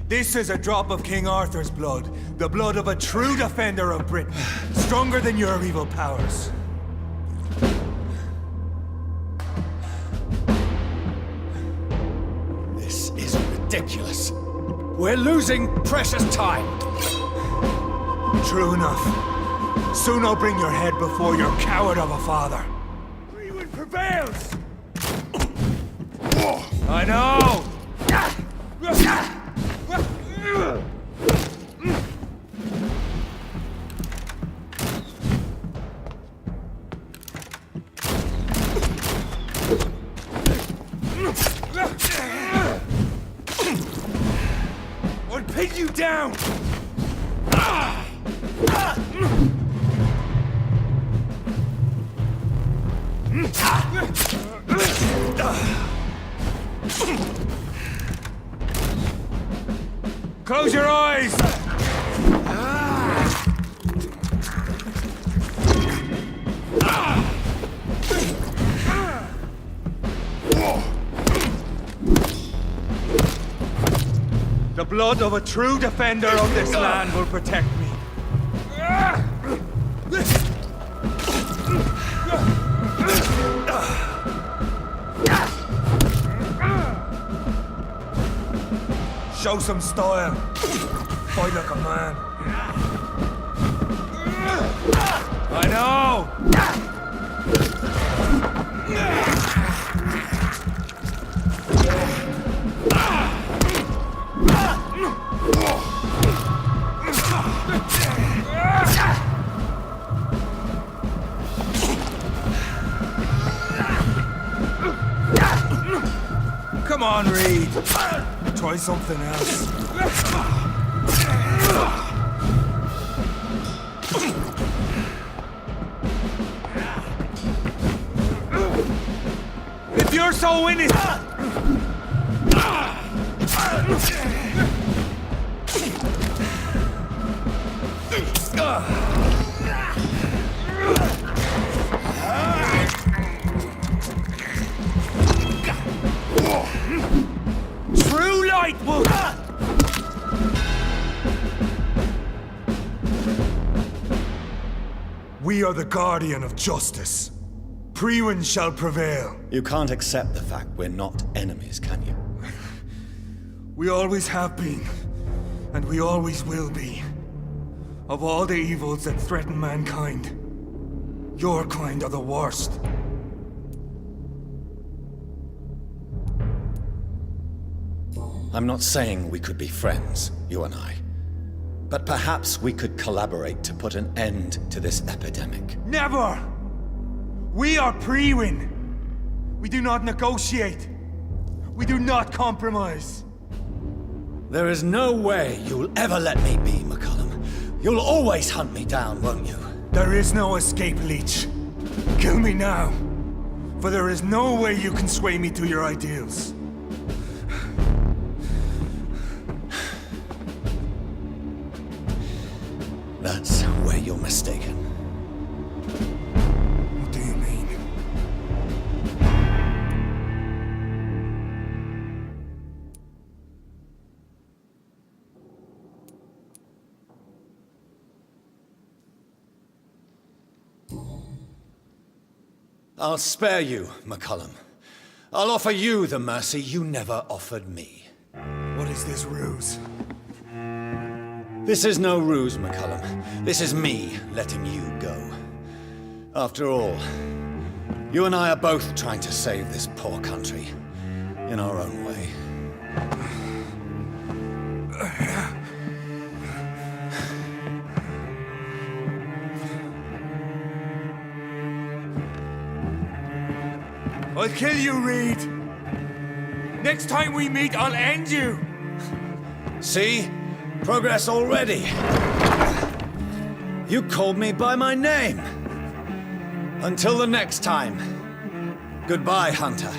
This is a drop of King Arthur's blood. The blood of a true defender of Britain. Stronger than your evil powers. This is ridiculous. We're losing precious time. True enough. Soon I'll bring your head before your coward of a father. Freewood prevails! I know! Or pin you down! Close your eyes! The blood of a true defender of this land will protect me. Show some style. Fight like a man. I know! Come on, Reed. Try something else. If you're so in it... True light! fight will... We are the guardian of justice. Priwen shall prevail. You can't accept the fact we're not enemies, can you? We always have been, and we always will be. Of all the evils that threaten mankind, your kind are the worst. I'm not saying we could be friends, you and I. But perhaps we could collaborate to put an end to this epidemic. Never! We are Priwen. We do not negotiate. We do not compromise. There is no way you'll ever let me be, McCullum. You'll always hunt me down, won't you? There is no escape, Leech. Kill me now. For there is no way you can sway me to your ideals. That's where you're mistaken. What do you mean? I'll spare you, McCullum. I'll offer you the mercy you never offered me. What is this ruse? This is no ruse, McCullum. This is me letting you go. After all, you and I are both trying to save this poor country in our own way. I'll kill you, Reed. Next time we meet, I'll end you. See? Progress already. You called me by my name. Until the next time. Goodbye, Hunter.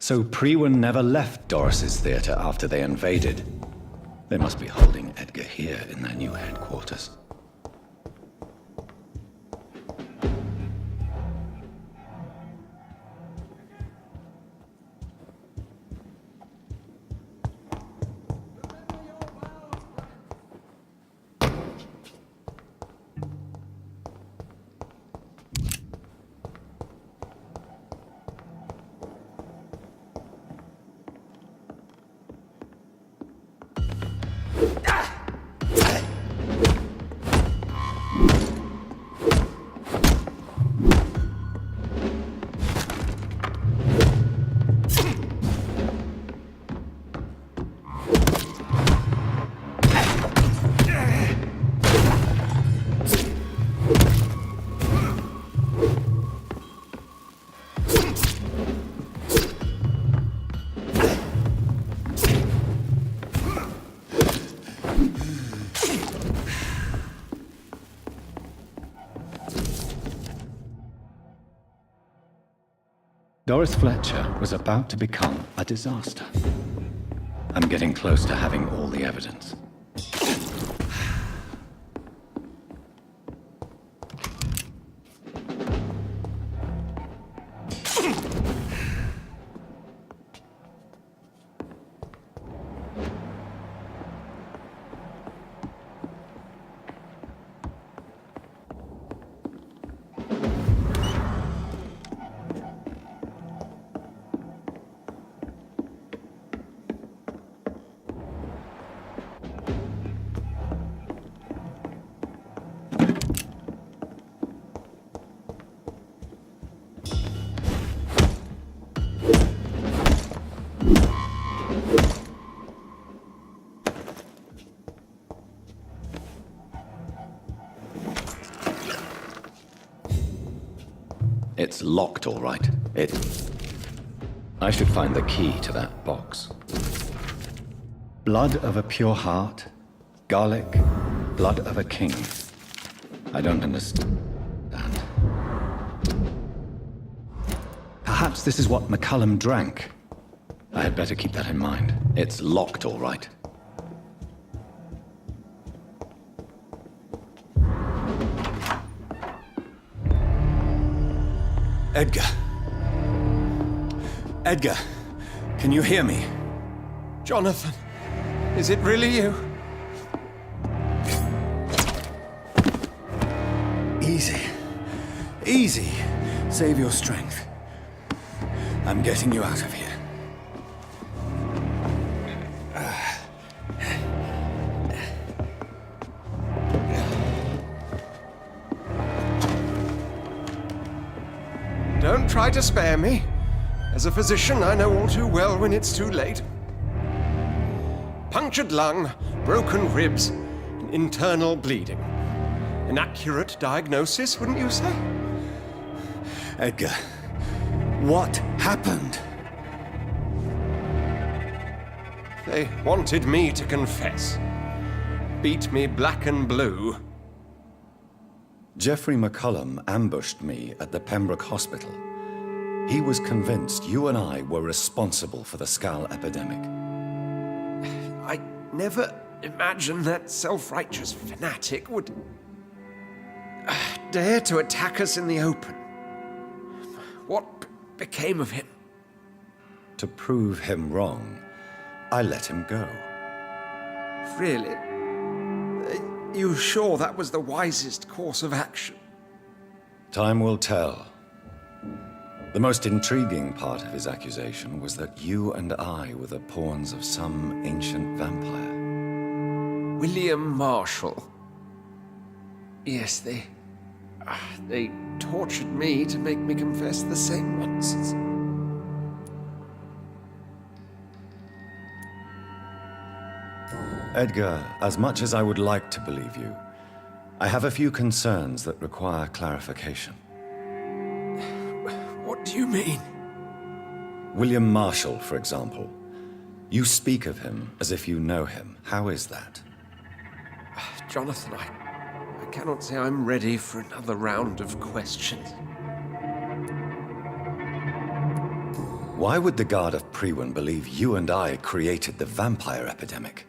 So Prewen never left Doris's theatre after they invaded. They must be holding Edgar here in their new headquarters. Doris Fletcher was about to become a disaster. I'm getting close to having all the evidence. It's locked, all right. I should find the key to that box. Blood of a pure heart, garlic, blood of a king. I don't understand. Perhaps this is what McCullum drank. I had better keep that in mind. It's locked, all right. Edgar. Edgar, can you hear me? Jonathan, is it really you? Easy. Easy. Save your strength. I'm getting you out of here. Don't try to spare me. As a physician, I know all too well when it's too late. Punctured lung, broken ribs, and internal bleeding. An accurate diagnosis, wouldn't you say? Edgar, what happened? They wanted me to confess. Beat me black and blue. Geoffrey McCullum ambushed me at the Pembroke Hospital. He was convinced you and I were responsible for the Skal epidemic. I never imagined that self-righteous fanatic would dare to attack us in the open. What became of him? To prove him wrong, I let him go. Really? Are you sure that was the wisest course of action? Time will tell. The most intriguing part of his accusation was that you and I were the pawns of some ancient vampire. William Marshall. Yes, they tortured me to make me confess the same nonsense. Edgar, as much as I would like to believe you, I have a few concerns that require clarification. What do you mean? William Marshall, for example. You speak of him as if you know him. How is that? Jonathan, I cannot say I'm ready for another round of questions. Why would the Guard of Priwen believe you and I created the vampire epidemic?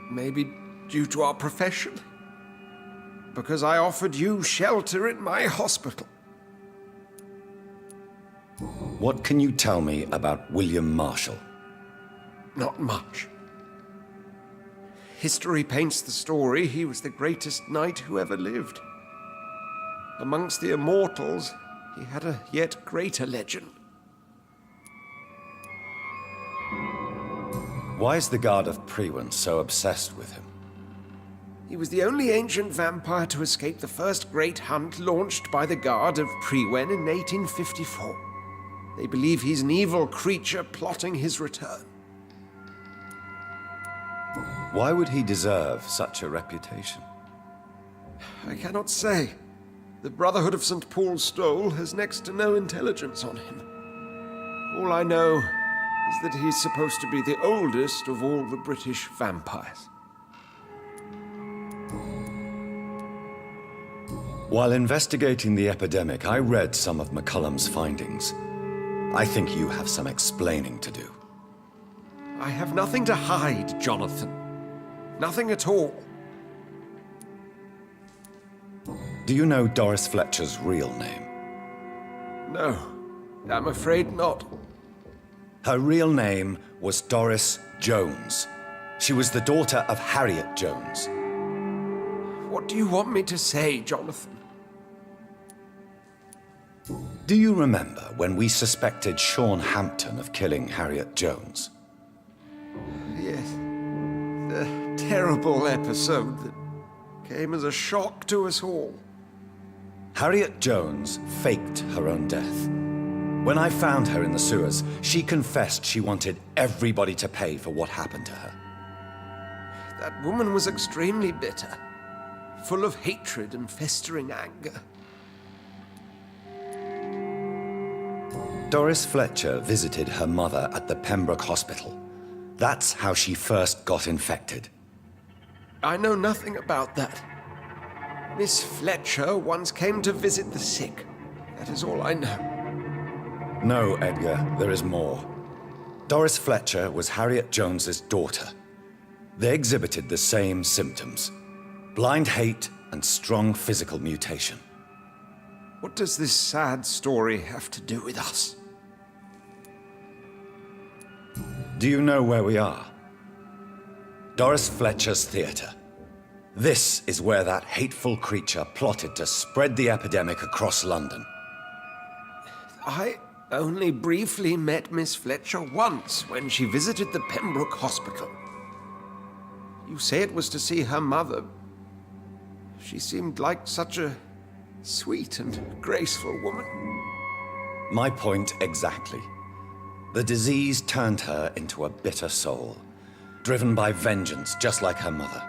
Maybe due to our profession. Because I offered you shelter in my hospital. What can you tell me about William Marshall? Not much. History paints the story he was the greatest knight who ever lived. Amongst the immortals, he had a yet greater legend. Why is the Guard of Priwen so obsessed with him? He was the only ancient vampire to escape the first great hunt launched by the Guard of Priwen in 1854. They believe he's an evil creature plotting his return. Why would he deserve such a reputation? I cannot say. The Brotherhood of St. Paul's Stole has next to no intelligence on him. All I know is that he's supposed to be the oldest of all the British vampires. While investigating the epidemic, I read some of McCullum's findings. I think you have some explaining to do. I have nothing to hide, Jonathan. Nothing at all. Do you know Doris Fletcher's real name? No, I'm afraid not. Her real name was Doris Jones. She was the daughter of Harriet Jones. What do you want me to say, Jonathan? Do you remember when we suspected Sean Hampton of killing Harriet Jones? Yes. The terrible episode that came as a shock to us all. Harriet Jones faked her own death. When I found her in the sewers, she confessed she wanted everybody to pay for what happened to her. That woman was extremely bitter, full of hatred and festering anger. Doris Fletcher visited her mother at the Pembroke Hospital. That's how she first got infected. I know nothing about that. Miss Fletcher once came to visit the sick. That is all I know. No, Edgar, there is more. Doris Fletcher was Harriet Jones's daughter. They exhibited the same symptoms: blind hate and strong physical mutation. What does this sad story have to do with us? Do you know where we are? Doris Fletcher's theatre. This is where that hateful creature plotted to spread the epidemic across London. I only briefly met Miss Fletcher once when she visited the Pembroke Hospital. You say it was to see her mother. She seemed like such a sweet and graceful woman. My point exactly. The disease turned her into a bitter soul, driven by vengeance just like her mother,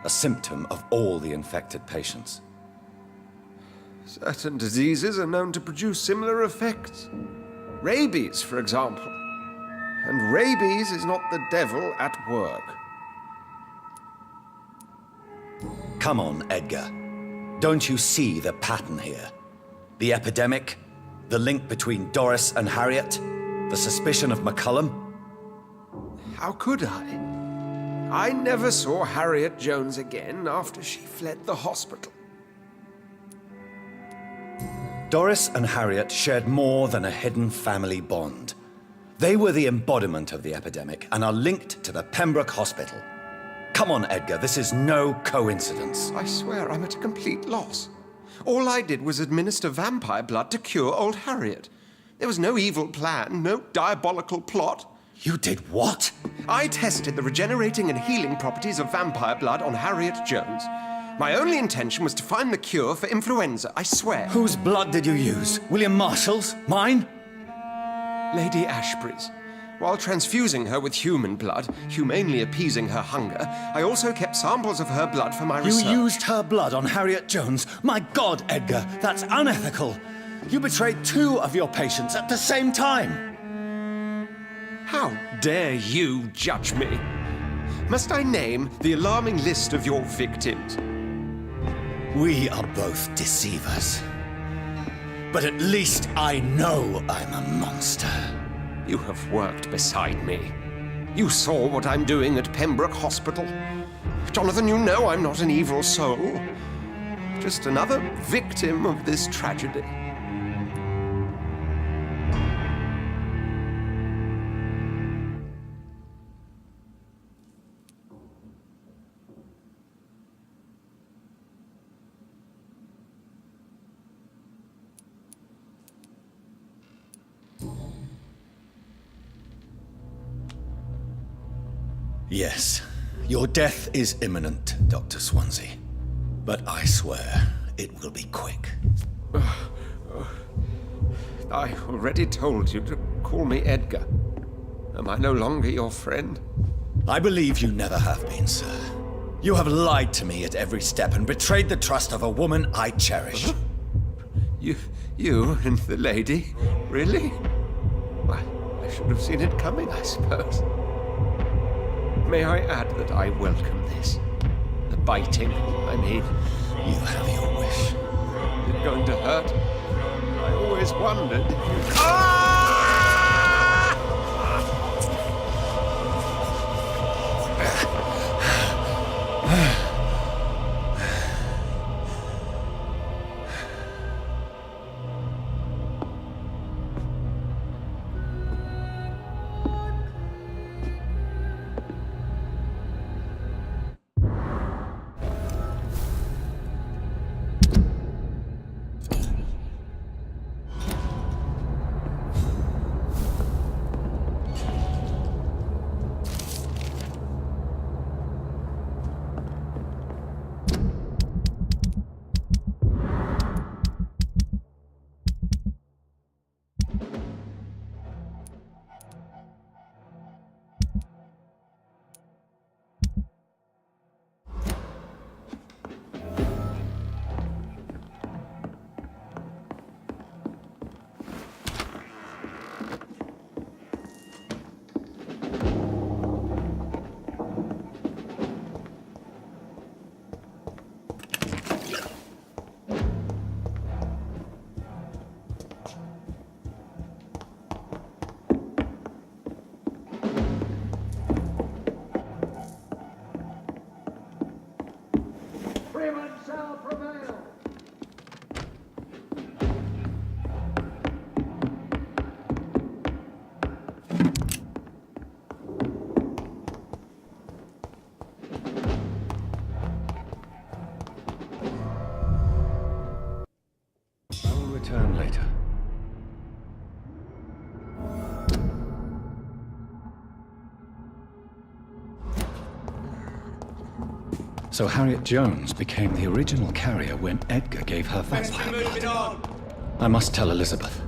a symptom of all the infected patients. Certain diseases are known to produce similar effects. Rabies, for example. And rabies is not the devil at work. Come on, Edgar. Don't you see the pattern here? The epidemic, the link between Doris and Harriet, the suspicion of McCullum? How could I? I never saw Harriet Jones again after she fled the hospital. Doris and Harriet shared more than a hidden family bond. They were the embodiment of the epidemic and are linked to the Pembroke Hospital. Come on, Edgar, this is no coincidence. I swear I'm at a complete loss. All I did was administer vampire blood to cure old Harriet. There was no evil plan, no diabolical plot. You did what? I tested the regenerating and healing properties of vampire blood on Harriet Jones. My only intention was to find the cure for influenza, I swear. Whose blood did you use? William Marshall's? Mine? Lady Ashbury's. While transfusing her with human blood, humanely appeasing her hunger, I also kept samples of her blood for my research. You used her blood on Harriet Jones? My God, Edgar, that's unethical. You betrayed 2 of your patients at the same time. How dare you judge me? Must I name the alarming list of your victims? We are both deceivers. But at least I know I'm a monster. You have worked beside me. You saw what I'm doing at Pembroke Hospital. Jonathan, you know I'm not an evil soul. Just another victim of this tragedy. Yes, your death is imminent, Dr. Swansea. But I swear, it will be quick. I already told you to call me Edgar. Am I no longer your friend? I believe you never have been, sir. You have lied to me at every step and betrayed the trust of a woman I cherish. You and the lady? Really? Why, I should have seen it coming, I suppose. May I add that I welcome this? The biting, I mean. You have your wish. Is it going to hurt? I always wondered. Return later. So Harriet Jones became the original carrier when Edgar gave her vampire blood. I must tell Elizabeth.